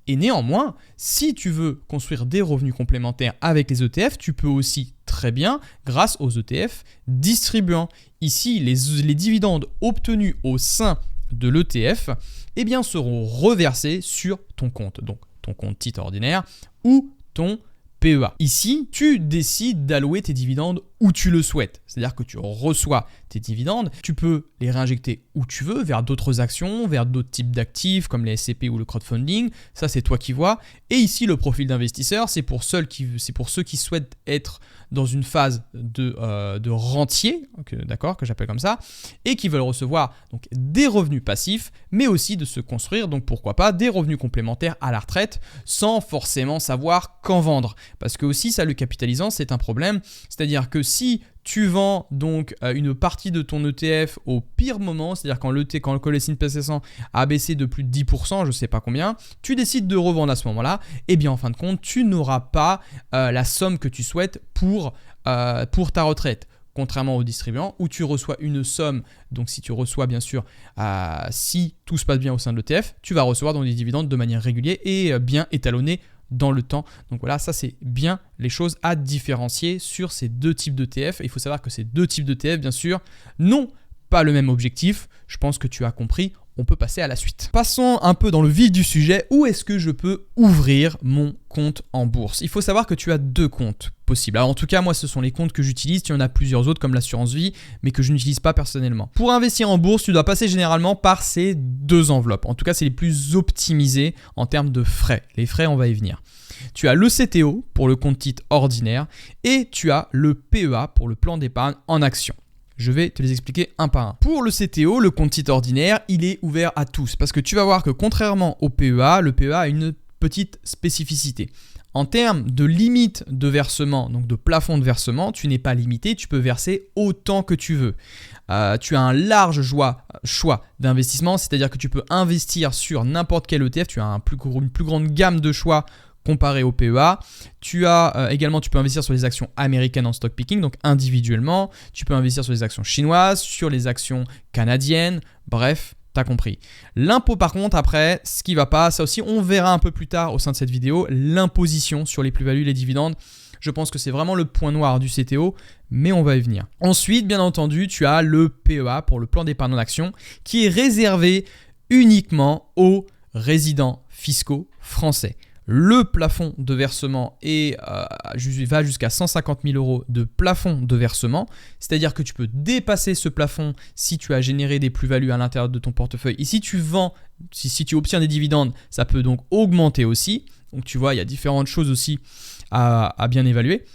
Speaker 1: Et néanmoins, si tu veux construire des revenus complémentaires avec les ETF, tu peux aussi très très bien grâce aux ETF distribuants. Ici, les dividendes obtenus au sein de l'ETF eh bien, seront reversés sur ton compte, donc ton compte titre ordinaire ou ton PEA. Ici, tu décides d'allouer tes dividendes où tu le souhaites. C'est-à-dire que tu reçois tes dividendes, tu peux les réinjecter où tu veux, vers d'autres actions, vers d'autres types d'actifs comme les SCP ou le crowdfunding. Ça, c'est toi qui vois. Et ici, le profil d'investisseur, c'est pour ceux qui souhaitent être dans une phase de rentier, d'accord, que j'appelle comme ça, et qui veulent recevoir donc, des revenus passifs, mais aussi de se construire, donc pourquoi pas, des revenus complémentaires à la retraite, sans forcément savoir quand vendre. Parce que aussi, ça, le capitalisant, c'est un problème. C'est-à-dire que si tu vends donc une partie de ton ETF au pire moment, c'est-à-dire quand le S&P 500 a baissé de plus de 10%, je ne sais pas combien, tu décides de revendre à ce moment-là, et bien en fin de compte, tu n'auras pas la somme que tu souhaites pour ta retraite. Contrairement au distribuant où tu reçois une somme, donc si tu reçois bien sûr, si tout se passe bien au sein de l'ETF, tu vas recevoir donc des dividendes de manière régulière et bien étalonnés dans le temps. Donc voilà, ça c'est bien les choses à différencier sur ces deux types d'ETF. Il faut savoir que ces deux types d'ETF, bien sûr, n'ont pas le même objectif. Je pense que tu as compris. On peut passer à la suite. Passons un peu dans le vif du sujet. Où est-ce que je peux ouvrir mon compte en bourse? Il faut savoir que tu as deux comptes possibles. Alors en tout cas, moi, ce sont les comptes que j'utilise. Tu en as plusieurs autres comme l'assurance vie, mais que je n'utilise pas personnellement. Pour investir en bourse, tu dois passer généralement par ces deux enveloppes. En tout cas, c'est les plus optimisés en termes de frais. Les frais, on va y venir. Tu as le CTO pour le compte titre ordinaire et tu as le PEA pour le plan d'épargne en action. Je vais te les expliquer un par un. Pour le CTO, le compte titre ordinaire, il est ouvert à tous parce que tu vas voir que contrairement au PEA, le PEA a une petite spécificité. En termes de limite de versement, donc de plafond de versement, tu n'es pas limité, tu peux verser autant que tu veux. Tu as un large choix d'investissement, c'est-à-dire que tu peux investir sur n'importe quel ETF, tu as une plus grande gamme de choix comparé au PEA. Tu as également, tu peux investir sur les actions américaines en stock picking, donc individuellement. Tu peux investir sur les actions chinoises, sur les actions canadiennes. Bref, t'as compris. L'impôt par contre, après, ce qui va pas, ça aussi, on verra un peu plus tard au sein de cette vidéo, l'imposition sur les plus-values, les dividendes. Je pense que c'est vraiment le point noir du CTO, mais on va y venir. Ensuite, bien entendu, tu as le PEA pour le plan d'épargne en action qui est réservé uniquement aux résidents fiscaux français. Le plafond de versement va jusqu'à 150 000 € de plafond de versement, c'est-à-dire que tu peux dépasser ce plafond si tu as généré des plus-values à l'intérieur de ton portefeuille. Et si tu vends, si tu obtiens des dividendes, ça peut donc augmenter aussi. Donc tu vois, il y a différentes choses aussi à bien évaluer.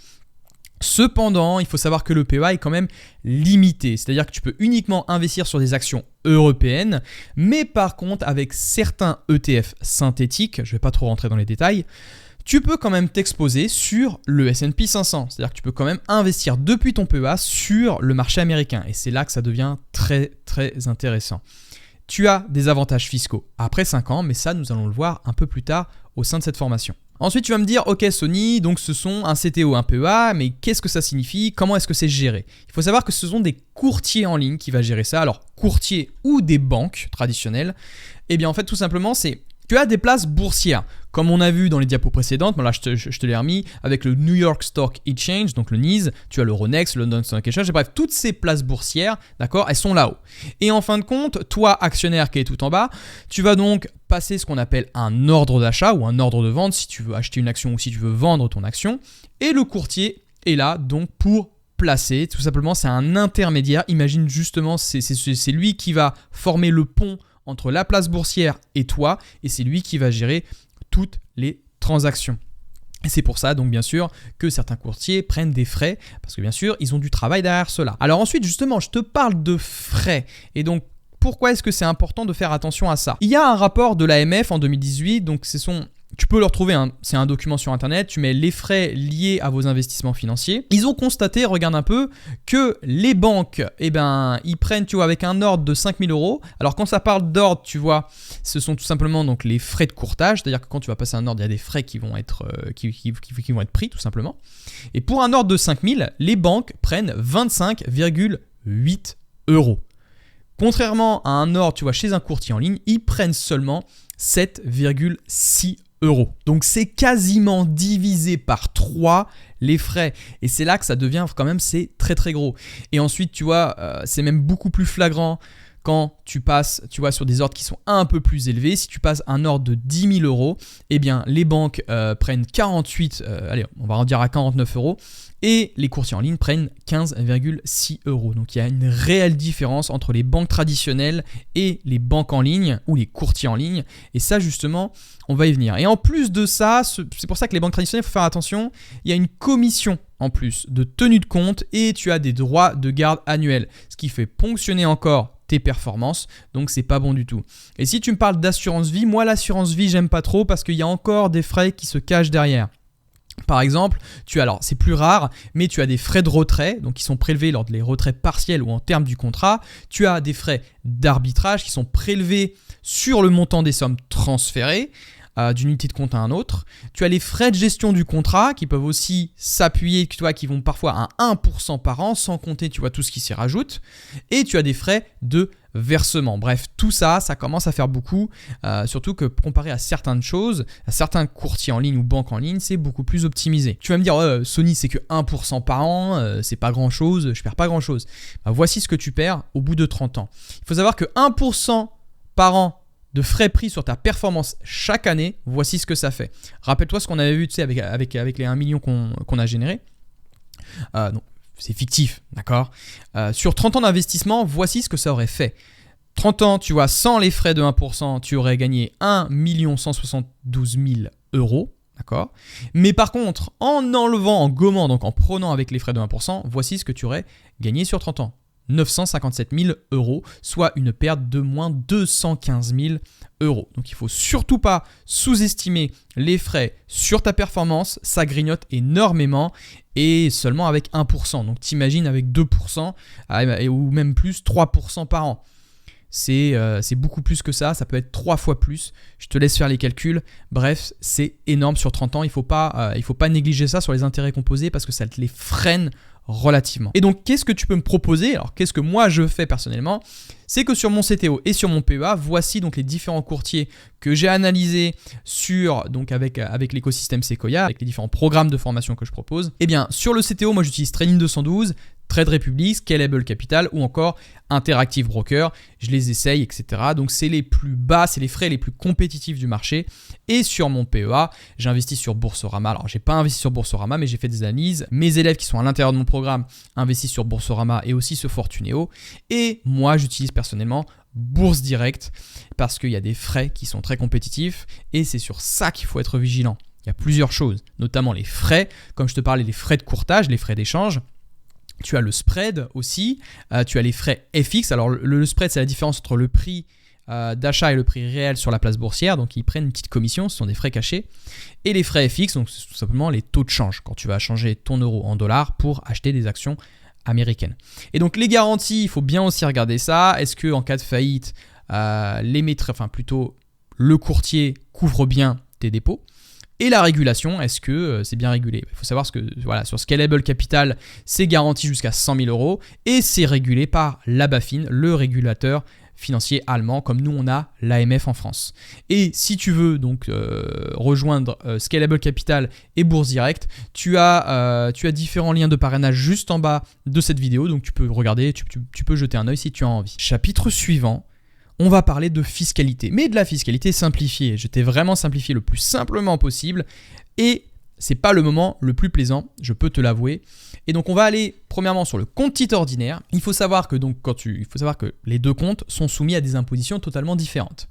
Speaker 1: Cependant, il faut savoir que le PEA est quand même limité, c'est-à-dire que tu peux uniquement investir sur des actions européennes, mais par contre avec certains ETF synthétiques, je ne vais pas trop rentrer dans les détails, tu peux quand même t'exposer sur le S&P 500, c'est-à-dire que tu peux quand même investir depuis ton PEA sur le marché américain et c'est là que ça devient très très intéressant. Tu as des avantages fiscaux après 5 ans, mais ça nous allons le voir un peu plus tard au sein de cette formation. Ensuite, tu vas me dire, ok Sony, donc ce sont un CTO, un PEA, mais qu'est-ce que ça signifie? Comment est-ce que c'est géré? Il faut savoir que ce sont des courtiers en ligne qui vont gérer ça. Alors, courtiers ou des banques traditionnelles, eh bien en fait tout simplement c'est... Tu as des places boursières, comme on a vu dans les diapos précédentes, bon là je te l'ai remis, avec le New York Stock Exchange, donc le NYSE, tu as l'Euronext, le London Stock Exchange, et bref, toutes ces places boursières, d'accord, elles sont là-haut. Et en fin de compte, toi, actionnaire qui est tout en bas, tu vas donc passer ce qu'on appelle un ordre d'achat ou un ordre de vente, si tu veux acheter une action ou si tu veux vendre ton action, et le courtier est là donc pour placer, tout simplement c'est un intermédiaire, imagine justement, c'est lui qui va former le pont entre la place boursière et toi, et c'est lui qui va gérer toutes les transactions. Et c'est pour ça, donc bien sûr, que certains courtiers prennent des frais, parce que bien sûr, ils ont du travail derrière cela. Alors ensuite, justement, je te parle de frais, et donc pourquoi est-ce que c'est important de faire attention à ça? Il y a un rapport de l'AMF en 2018, donc tu peux le retrouver, c'est un document sur internet, tu mets les frais liés à vos investissements financiers. Ils ont constaté, regarde un peu, que les banques, ils prennent, tu vois, avec un ordre de 5 000 €. Alors quand ça parle d'ordre, tu vois, ce sont tout simplement donc les frais de courtage, c'est-à-dire que quand tu vas passer un ordre, il y a des frais qui vont être pris tout simplement. Et pour un ordre de 5 000, les banques prennent 25,8 €. Contrairement à un ordre, tu vois, chez un courtier en ligne, ils prennent seulement 7,6 euros. Donc c'est quasiment divisé par 3 les frais. Et c'est là que ça devient quand même, c'est très très gros. Et ensuite, tu vois, c'est même beaucoup plus flagrant quand tu passes, tu vois, sur des ordres qui sont un peu plus élevés. Si tu passes un ordre de 10 000 euros, eh bien les banques prennent 48, allez, on va en dire à 49 euros. Et les courtiers en ligne prennent 15,6 euros. Donc il y a une réelle différence entre les banques traditionnelles et les banques en ligne ou les courtiers en ligne. Et ça justement, on va y venir. Et en plus de ça, c'est pour ça que les banques traditionnelles, il faut faire attention, il y a une commission en plus de tenue de compte et tu as des droits de garde annuels. Ce qui fait ponctionner encore tes performances, donc c'est pas bon du tout. Et si tu me parles d'assurance vie, moi l'assurance vie j'aime pas trop parce qu'il y a encore des frais qui se cachent derrière. Par exemple, alors c'est plus rare, mais tu as des frais de retrait, donc qui sont prélevés lors des retraits partiels ou en termes du contrat. Tu as des frais d'arbitrage qui sont prélevés sur le montant des sommes transférées d'une unité de compte à un autre. Tu as les frais de gestion du contrat qui peuvent aussi s'appuyer, tu vois, qui vont parfois à 1% par an, sans compter, tu vois, tout ce qui s'y rajoute. Et tu as des frais de versement. Bref, tout ça, ça commence à faire beaucoup, surtout que comparé à certaines choses, à certains courtiers en ligne ou banques en ligne, c'est beaucoup plus optimisé. Tu vas me dire, Sony, c'est que 1% par an, c'est pas grand-chose, je perds pas grand-chose. Bah, voici ce que tu perds au bout de 30 ans. Il faut savoir que 1% par an de frais pris sur ta performance chaque année, voici ce que ça fait. Rappelle-toi ce qu'on avait vu, tu sais, avec les 1 million qu'on a généré. Donc, c'est fictif, d'accord. Sur 30 ans d'investissement, voici ce que ça aurait fait. 30 ans, tu vois, sans les frais de 1%, tu aurais gagné 1 172 000 euros, d'accord. Mais par contre, en enlevant, en gommant, donc en prenant avec les frais de 1%, voici ce que tu aurais gagné sur 30 ans. 957 000 euros, soit une perte de moins 215 000 euros. Donc il ne faut surtout pas sous-estimer les frais sur ta performance, ça grignote énormément et seulement avec 1%. Donc t'imagines avec 2% ou même plus 3% par an. C'est beaucoup plus que ça peut être 3 fois plus. Je te laisse faire les calculs. Bref, c'est énorme sur 30 ans. Il ne faut pas négliger ça sur les intérêts composés parce que ça te les freine relativement. Et donc, qu'est-ce que tu peux me proposer? Alors, qu'est-ce que moi je fais personnellement? C'est que sur mon CTO et sur mon PEA, voici donc les différents courtiers que j'ai analysés avec l'écosystème Sequoia, avec les différents programmes de formation que je propose. Eh bien, sur le CTO, moi j'utilise Trading 212, Trade Republic, Scalable Capital ou encore Interactive Broker. Je les essaye, etc. Donc, c'est les plus bas, c'est les frais les plus compétitifs du marché. Et sur mon PEA, j'investis sur Boursorama. Alors, je n'ai pas investi sur Boursorama, mais j'ai fait des analyses. Mes élèves qui sont à l'intérieur de mon programme investissent sur Boursorama et aussi sur Fortuneo. Et moi, j'utilise personnellement Bourse Direct parce qu'il y a des frais qui sont très compétitifs et c'est sur ça qu'il faut être vigilant. Il y a plusieurs choses, notamment les frais, comme je te parlais, les frais de courtage, les frais d'échange. Tu as le spread aussi, tu as les frais FX. Alors le spread, c'est la différence entre le prix d'achat et le prix réel sur la place boursière. Donc ils prennent une petite commission, ce sont des frais cachés. Et les frais FX, donc c'est tout simplement les taux de change quand tu vas changer ton euro en dollars pour acheter des actions américaines. Et donc les garanties, il faut bien aussi regarder ça. Est-ce qu'en cas de faillite, le courtier couvre bien tes dépôts? Et la régulation, est-ce que c'est bien régulé? Il faut savoir sur Scalable Capital, c'est garanti jusqu'à 100 000 euros et c'est régulé par la BaFin, le régulateur financier allemand, comme nous on a l'AMF en France. Et si tu veux donc rejoindre Scalable Capital et Bourse Direct, tu as différents liens de parrainage juste en bas de cette vidéo, donc tu peux regarder, tu peux jeter un œil si tu as envie. Chapitre suivant. On va parler de fiscalité, mais de la fiscalité simplifiée. Je t'ai vraiment simplifié le plus simplement possible et c'est pas le moment le plus plaisant, je peux te l'avouer. Et donc on va aller premièrement sur le compte titre ordinaire. Il faut savoir que les deux comptes sont soumis à des impositions totalement différentes.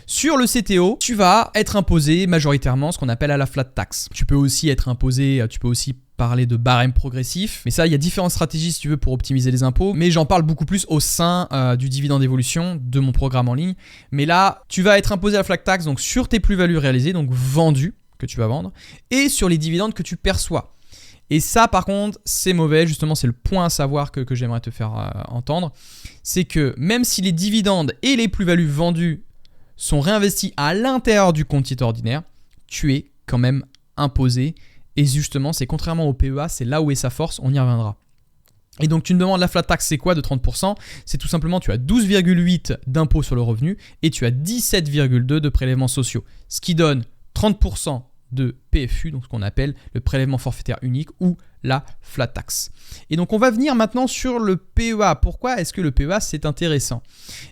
Speaker 1: Sur le CTO, tu vas être imposé majoritairement ce qu'on appelle à la flat tax. Tu peux aussi parler de barème progressif, mais ça, il y a différentes stratégies si tu veux pour optimiser les impôts, mais j'en parle beaucoup plus au sein du dividende d'évolution de mon programme en ligne. Mais là, tu vas être imposé à la flat tax donc sur tes plus-values réalisées, donc vendues, que tu vas vendre, et sur les dividendes que tu perçois. Et ça, par contre, c'est mauvais. Justement, c'est le point à savoir que j'aimerais te faire entendre. C'est que même si les dividendes et les plus-values vendues sont réinvestis à l'intérieur du compte titre ordinaire, tu es quand même imposé. Et justement, c'est contrairement au PEA, c'est là où est sa force, on y reviendra. Et donc, tu me demandes la flat tax, c'est quoi de 30%? C'est tout simplement, tu as 12,8 d'impôt sur le revenu et tu as 17,2 de prélèvements sociaux. Ce qui donne 30% de PFU, donc ce qu'on appelle le prélèvement forfaitaire unique ou la flat tax. Et donc on va venir maintenant sur le PEA. Pourquoi est-ce que le PEA c'est intéressant?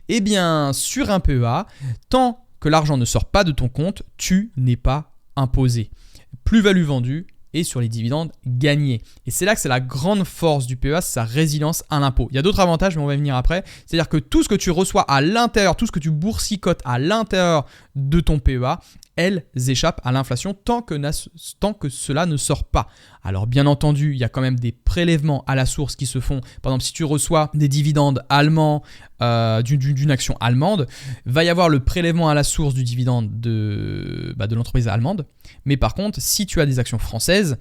Speaker 1: Eh bien sur un PEA, tant que l'argent ne sort pas de ton compte, tu n'es pas imposé. Plus-value vendue et sur les dividendes gagnés. Et c'est là que c'est la grande force du PEA, c'est sa résilience à l'impôt. Il y a d'autres avantages, mais on va y venir après. C'est-à-dire que tout ce que tu reçois à l'intérieur, tout ce que tu boursicotes à l'intérieur de ton PEA, elles échappent à l'inflation tant que cela ne sort pas. Alors bien entendu, il y a quand même des prélèvements à la source qui se font. Par exemple, si tu reçois des dividendes allemands d'une action allemande, va y avoir le prélèvement à la source du dividende de l'entreprise allemande. Mais par contre, si tu as des actions françaises,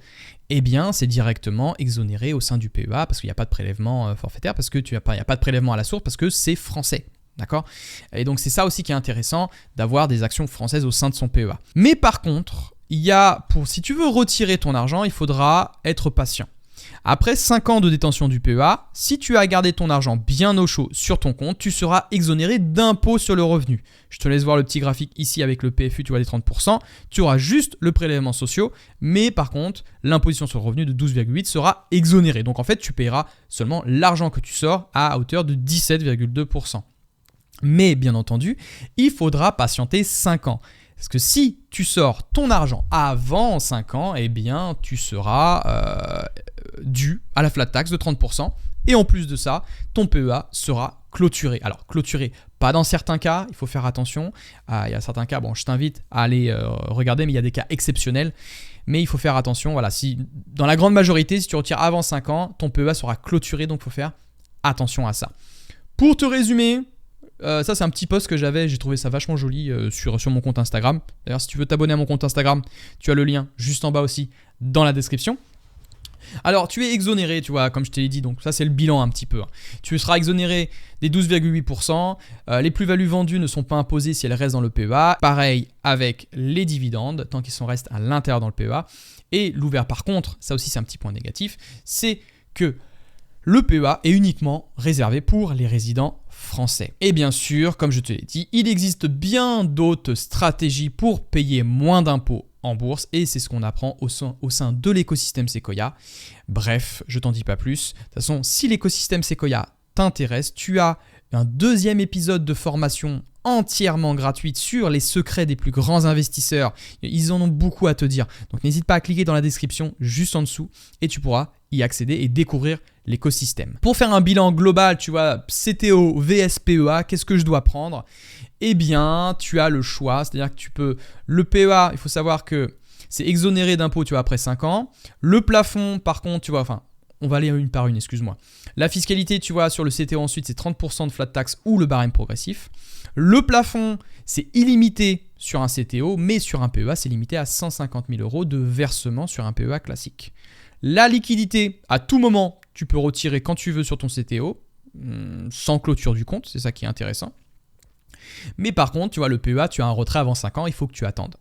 Speaker 1: eh bien c'est directement exonéré au sein du PEA parce qu'il n'y a pas de prélèvement forfaitaire, parce qu'il n'y a pas de prélèvement à la source, parce que c'est français. D'accord? Et donc c'est ça aussi qui est intéressant d'avoir des actions françaises au sein de son PEA. Mais par contre, si tu veux retirer ton argent, il faudra être patient. Après 5 ans de détention du PEA, si tu as gardé ton argent bien au chaud sur ton compte, tu seras exonéré d'impôt sur le revenu. Je te laisse voir le petit graphique ici avec le PFU, tu vois les 30%. Tu auras juste le prélèvement social, mais par contre, l'imposition sur le revenu de 12,8 sera exonérée. Donc en fait, tu paieras seulement l'argent que tu sors à hauteur de 17,2%. Mais bien entendu, il faudra patienter 5 ans. Parce que si tu sors ton argent avant 5 ans, eh bien tu seras dû à la flat tax de 30%. Et en plus de ça, ton PEA sera clôturé. Alors clôturé, pas dans certains cas, il faut faire attention. Il y a certains cas, je t'invite à aller regarder, mais il y a des cas exceptionnels. Mais il faut faire attention. Voilà, dans la grande majorité, si tu retires avant 5 ans, ton PEA sera clôturé. Donc il faut faire attention à ça. Pour te résumer, ça c'est un petit post que j'ai trouvé ça vachement joli sur mon compte Instagram. D'ailleurs si tu veux t'abonner à mon compte Instagram, tu as le lien juste en bas aussi dans la description. Alors tu es exonéré, tu vois, comme je te l'ai dit, donc ça c'est le bilan un petit peu. Tu seras exonéré des 12,8%, les plus-values vendues ne sont pas imposées si elles restent dans le PEA. Pareil avec les dividendes, tant qu'ils restent à l'intérieur dans le PEA. Et l'ouvert par contre, ça aussi c'est un petit point négatif, c'est que le PEA est uniquement réservé pour les résidents français. Et bien sûr, comme je te l'ai dit, il existe bien d'autres stratégies pour payer moins d'impôts en bourse et c'est ce qu'on apprend au sein de l'écosystème Sequoia. Bref, je t'en dis pas plus. De toute façon, si l'écosystème Sequoia t'intéresse, tu as un deuxième épisode de formation entièrement gratuite sur les secrets des plus grands investisseurs. Ils en ont beaucoup à te dire. Donc n'hésite pas à cliquer dans la description juste en dessous et tu pourras y accéder et découvrir l'écosystème. Pour faire un bilan global, tu vois, CTO vs PEA, qu'est-ce que je dois prendre? Eh bien, tu as le choix, c'est-à-dire que tu peux... Le PEA, il faut savoir que c'est exonéré d'impôts, tu vois, après 5 ans. Le plafond, par contre, tu vois, on va aller une par une, excuse-moi. La fiscalité, tu vois, sur le CTO ensuite, c'est 30% de flat tax ou le barème progressif. Le plafond, c'est illimité sur un CTO, mais sur un PEA, c'est limité à 150 000 € de versement sur un PEA classique. La liquidité, à tout moment, tu peux retirer quand tu veux sur ton CTO, sans clôture du compte, c'est ça qui est intéressant. Mais par contre, tu vois, le PEA, tu as un retrait avant 5 ans, il faut que tu attendes.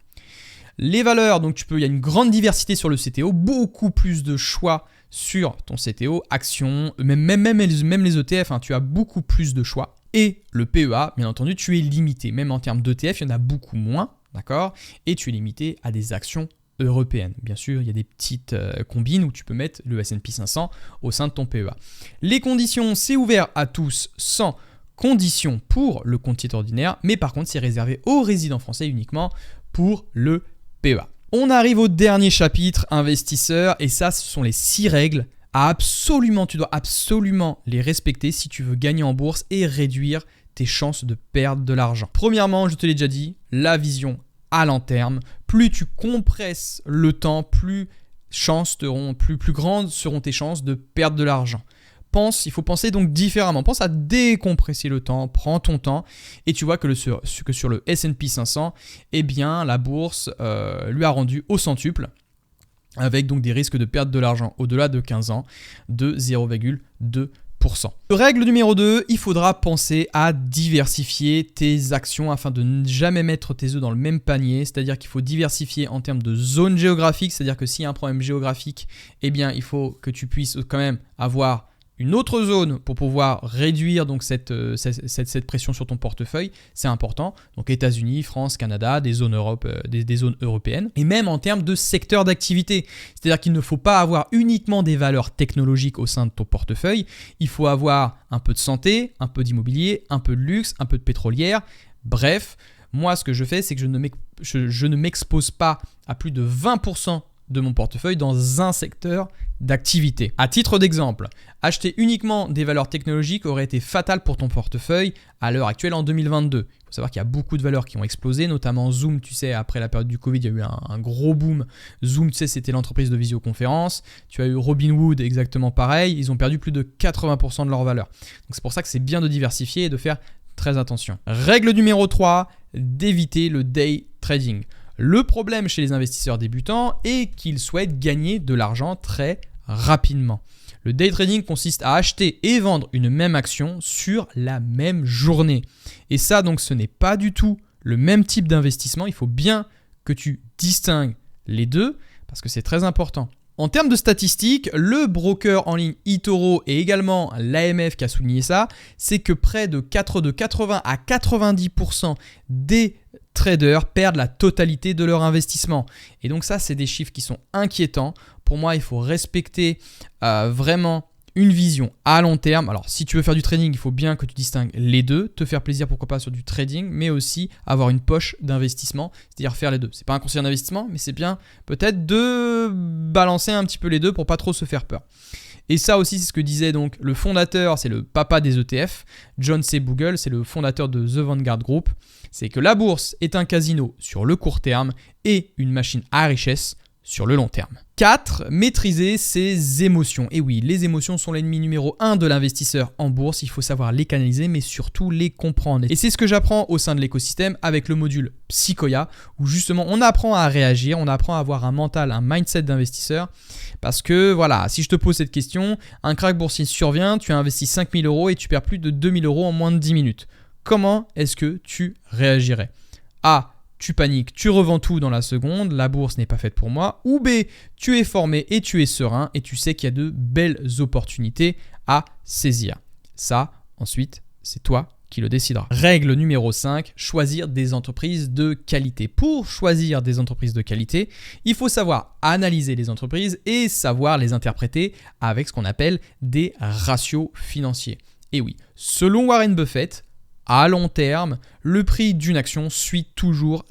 Speaker 1: Les valeurs, donc il y a une grande diversité sur le CTO, beaucoup plus de choix sur ton CTO, actions, même les ETF, tu as beaucoup plus de choix. Et le PEA, bien entendu, tu es limité, même en termes d'ETF, il y en a beaucoup moins, d'accord? Et tu es limité à des actions européennes. Bien sûr, il y a des petites combines où tu peux mettre le S&P 500 au sein de ton PEA. Les conditions, c'est ouvert à tous sans conditions pour le compte titre ordinaire, mais par contre, c'est réservé aux résidents français uniquement pour le PEA. On arrive au dernier chapitre, investisseurs, et ça, ce sont les 6 règles tu dois absolument les respecter si tu veux gagner en bourse et réduire tes chances de perdre de l'argent. Premièrement, je te l'ai déjà dit, la vision à long terme. Plus tu compresses le temps, plus grandes seront tes chances de perdre de l'argent. Il faut penser donc différemment. Pense à décompresser le temps, prends ton temps et tu vois que sur le S&P 500, eh bien la bourse lui a rendu au centuple avec donc des risques de perdre de l'argent au-delà de 15 ans de 0,2%. Règle numéro 2, il faudra penser à diversifier tes actions afin de ne jamais mettre tes œufs dans le même panier, c'est-à-dire qu'il faut diversifier en termes de zone géographique, c'est-à-dire que s'il y a un problème géographique, eh bien il faut que tu puisses quand même avoir une autre zone pour pouvoir réduire donc cette pression sur ton portefeuille, c'est important. Donc États-Unis, France, Canada, des zones européennes. Et même en termes de secteur d'activité. C'est-à-dire qu'il ne faut pas avoir uniquement des valeurs technologiques au sein de ton portefeuille. Il faut avoir un peu de santé, un peu d'immobilier, un peu de luxe, un peu de pétrolière. Bref, moi ce que je fais, c'est que je ne m'expose pas à plus de 20% de mon portefeuille dans un secteur d'activité. À titre d'exemple, acheter uniquement des valeurs technologiques aurait été fatal pour ton portefeuille à l'heure actuelle en 2022. Il faut savoir qu'il y a beaucoup de valeurs qui ont explosé, notamment Zoom, tu sais, après la période du Covid, il y a eu un gros boom. Zoom, tu sais, c'était l'entreprise de visioconférence. Tu as eu Robinhood, exactement pareil. Ils ont perdu plus de 80% de leur valeur. Donc c'est pour ça que c'est bien de diversifier et de faire très attention. Règle numéro 3, d'éviter le day trading. Le problème chez les investisseurs débutants est qu'ils souhaitent gagner de l'argent très rapidement. Le day trading consiste à acheter et vendre une même action sur la même journée. Et ça, donc, ce n'est pas du tout le même type d'investissement. Il faut bien que tu distingues les deux parce que c'est très important. En termes de statistiques, le broker en ligne eToro et également l'AMF qui a souligné ça, c'est que près de 80 à 90% des traders perdent la totalité de leur investissement. Et donc ça, c'est des chiffres qui sont inquiétants. Pour moi, il faut respecter vraiment une vision à long terme. Alors, si tu veux faire du trading, il faut bien que tu distingues les deux. Te faire plaisir, pourquoi pas, sur du trading, mais aussi avoir une poche d'investissement, c'est-à-dire faire les deux. C'est pas un conseil d'investissement, mais c'est bien peut-être de balancer un petit peu les deux pour pas trop se faire peur. Et ça aussi, c'est ce que disait donc le fondateur, c'est le papa des ETF, John C. Bogle, c'est le fondateur de The Vanguard Group. C'est que la bourse est un casino sur le court terme et une machine à richesse sur le long terme. 4. Maîtriser ses émotions. Et oui, les émotions sont l'ennemi numéro 1 de l'investisseur en bourse. Il faut savoir les canaliser, mais surtout les comprendre. Et c'est ce que j'apprends au sein de l'écosystème avec le module Psychoya, où justement on apprend à réagir, on apprend à avoir un mental, un mindset d'investisseur. Parce que voilà, si je te pose cette question, un krach boursier survient, tu as investi 5 000 € et tu perds plus de 2 000 € en moins de 10 minutes. Comment est-ce que tu réagirais ? A. Tu paniques, tu revends tout dans la seconde, la bourse n'est pas faite pour moi. Ou B, tu es formé et tu es serein et tu sais qu'il y a de belles opportunités à saisir. Ça, ensuite, c'est toi qui le décideras. Règle numéro 5, choisir des entreprises de qualité. Pour choisir des entreprises de qualité, il faut savoir analyser les entreprises et savoir les interpréter avec ce qu'on appelle des ratios financiers. Et oui, selon Warren Buffett, à long terme, le prix d'une action suit toujours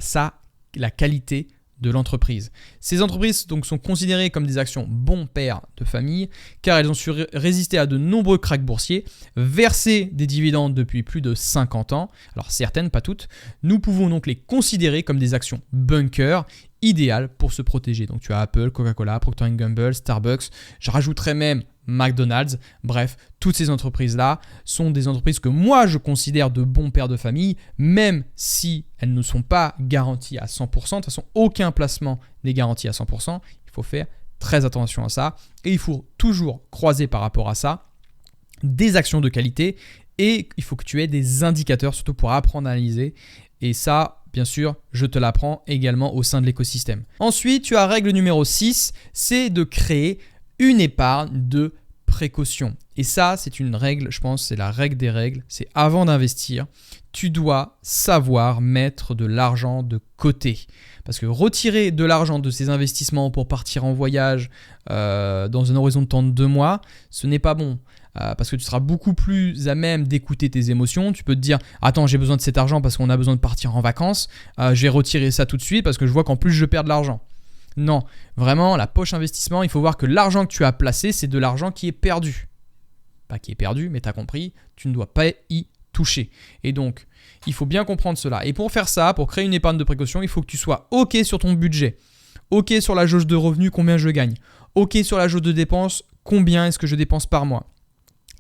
Speaker 1: la qualité de l'entreprise. Ces entreprises donc, sont considérées comme des actions bon père de famille car elles ont su résister à de nombreux krachs boursiers, verser des dividendes depuis plus de 50 ans. Alors certaines, pas toutes. Nous pouvons donc les considérer comme des actions bunker idéales pour se protéger. Donc tu as Apple, Coca-Cola, Procter & Gamble, Starbucks. Je rajouterais même McDonald's. Bref, toutes ces entreprises-là sont des entreprises que moi je considère de bons pères de famille, même si elles ne sont pas garanties à 100%. De toute façon, aucun placement n'est garanti à 100%. Il faut faire très attention à ça. Et il faut toujours croiser par rapport à ça des actions de qualité. Et il faut que tu aies des indicateurs, surtout pour apprendre à analyser. Et ça, bien sûr, je te l'apprends également au sein de l'écosystème. Ensuite, tu as règle numéro 6, c'est de créer une épargne de précaution. Et ça, c'est une règle, je pense, c'est la règle des règles. C'est avant d'investir, tu dois savoir mettre de l'argent de côté. Parce que retirer de l'argent de ces investissements pour partir en voyage dans un horizon de temps de 2 mois, ce n'est pas bon. Parce que tu seras beaucoup plus à même d'écouter tes émotions. Tu peux te dire « Attends, j'ai besoin de cet argent parce qu'on a besoin de partir en vacances. Je vais retirer ça tout de suite parce que je vois qu'en plus je perds de l'argent. » Non, vraiment, la poche investissement, il faut voir que l'argent que tu as placé, c'est de l'argent qui est perdu. Pas qui est perdu, mais tu as compris, tu ne dois pas y toucher. Et donc, il faut bien comprendre cela. Et pour faire ça, pour créer une épargne de précaution, il faut que tu sois OK sur ton budget. OK sur la jauge de revenus, combien je gagne. OK sur la jauge de dépenses, combien est-ce que je dépense par mois.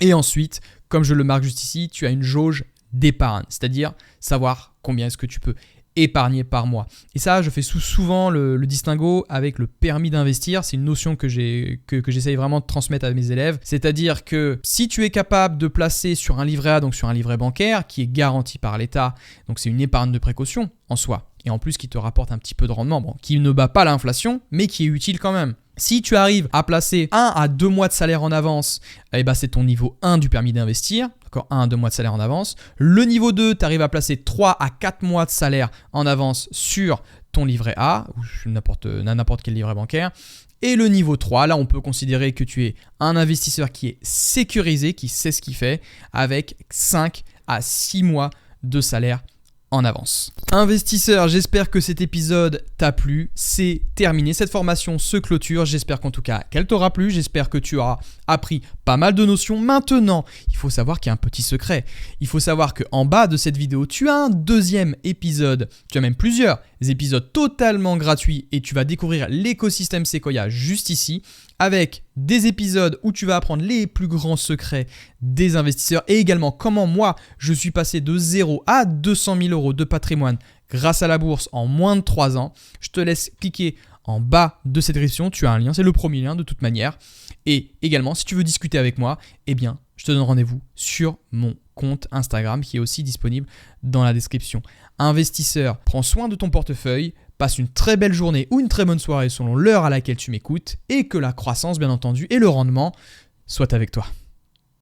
Speaker 1: Et ensuite, comme je le marque juste ici, tu as une jauge d'épargne, c'est-à-dire savoir combien est-ce que tu peux épargner par mois. Et ça, je fais souvent le distinguo avec le permis d'investir. C'est une notion que j'essaye vraiment de transmettre à mes élèves. C'est-à-dire que si tu es capable de placer sur un livret A, donc sur un livret bancaire, qui est garanti par l'État, donc c'est une épargne de précaution en soi, et en plus qui te rapporte un petit peu de rendement, bon, qui ne bat pas l'inflation, mais qui est utile quand même. Si tu arrives à placer 1 à 2 mois de salaire en avance, c'est ton niveau 1 du permis d'investir. D'accord, 1 à 2 mois de salaire en avance. Le niveau 2, tu arrives à placer 3 à 4 mois de salaire en avance sur ton livret A ou n'importe quel livret bancaire. Et le niveau 3, là, on peut considérer que tu es un investisseur qui est sécurisé, qui sait ce qu'il fait, avec 5 à 6 mois de salaire en avance. Investisseur, j'espère que cet épisode t'a plu. C'est terminé. Cette formation se clôture. J'espère qu'en tout cas, qu'elle t'aura plu. J'espère que tu auras appris pas mal de notions. Maintenant, il faut savoir qu'il y a un petit secret. Il faut savoir qu'en bas de cette vidéo, tu as un deuxième épisode. Tu as même plusieurs épisodes totalement gratuits et tu vas découvrir l'écosystème Sequoia juste ici, avec des épisodes où tu vas apprendre les plus grands secrets des investisseurs et également comment moi je suis passé de 0 à 200 000 euros de patrimoine grâce à la bourse en moins de 3 ans. Je te laisse cliquer en bas de cette description, tu as un lien, c'est le premier lien de toute manière. Et également, si tu veux discuter avec moi, je te donne rendez-vous sur mon compte Instagram qui est aussi disponible dans la description. Investisseur, prends soin de ton portefeuille. Passe une très belle journée ou une très bonne soirée selon l'heure à laquelle tu m'écoutes et que la croissance, bien entendu, et le rendement soient avec toi.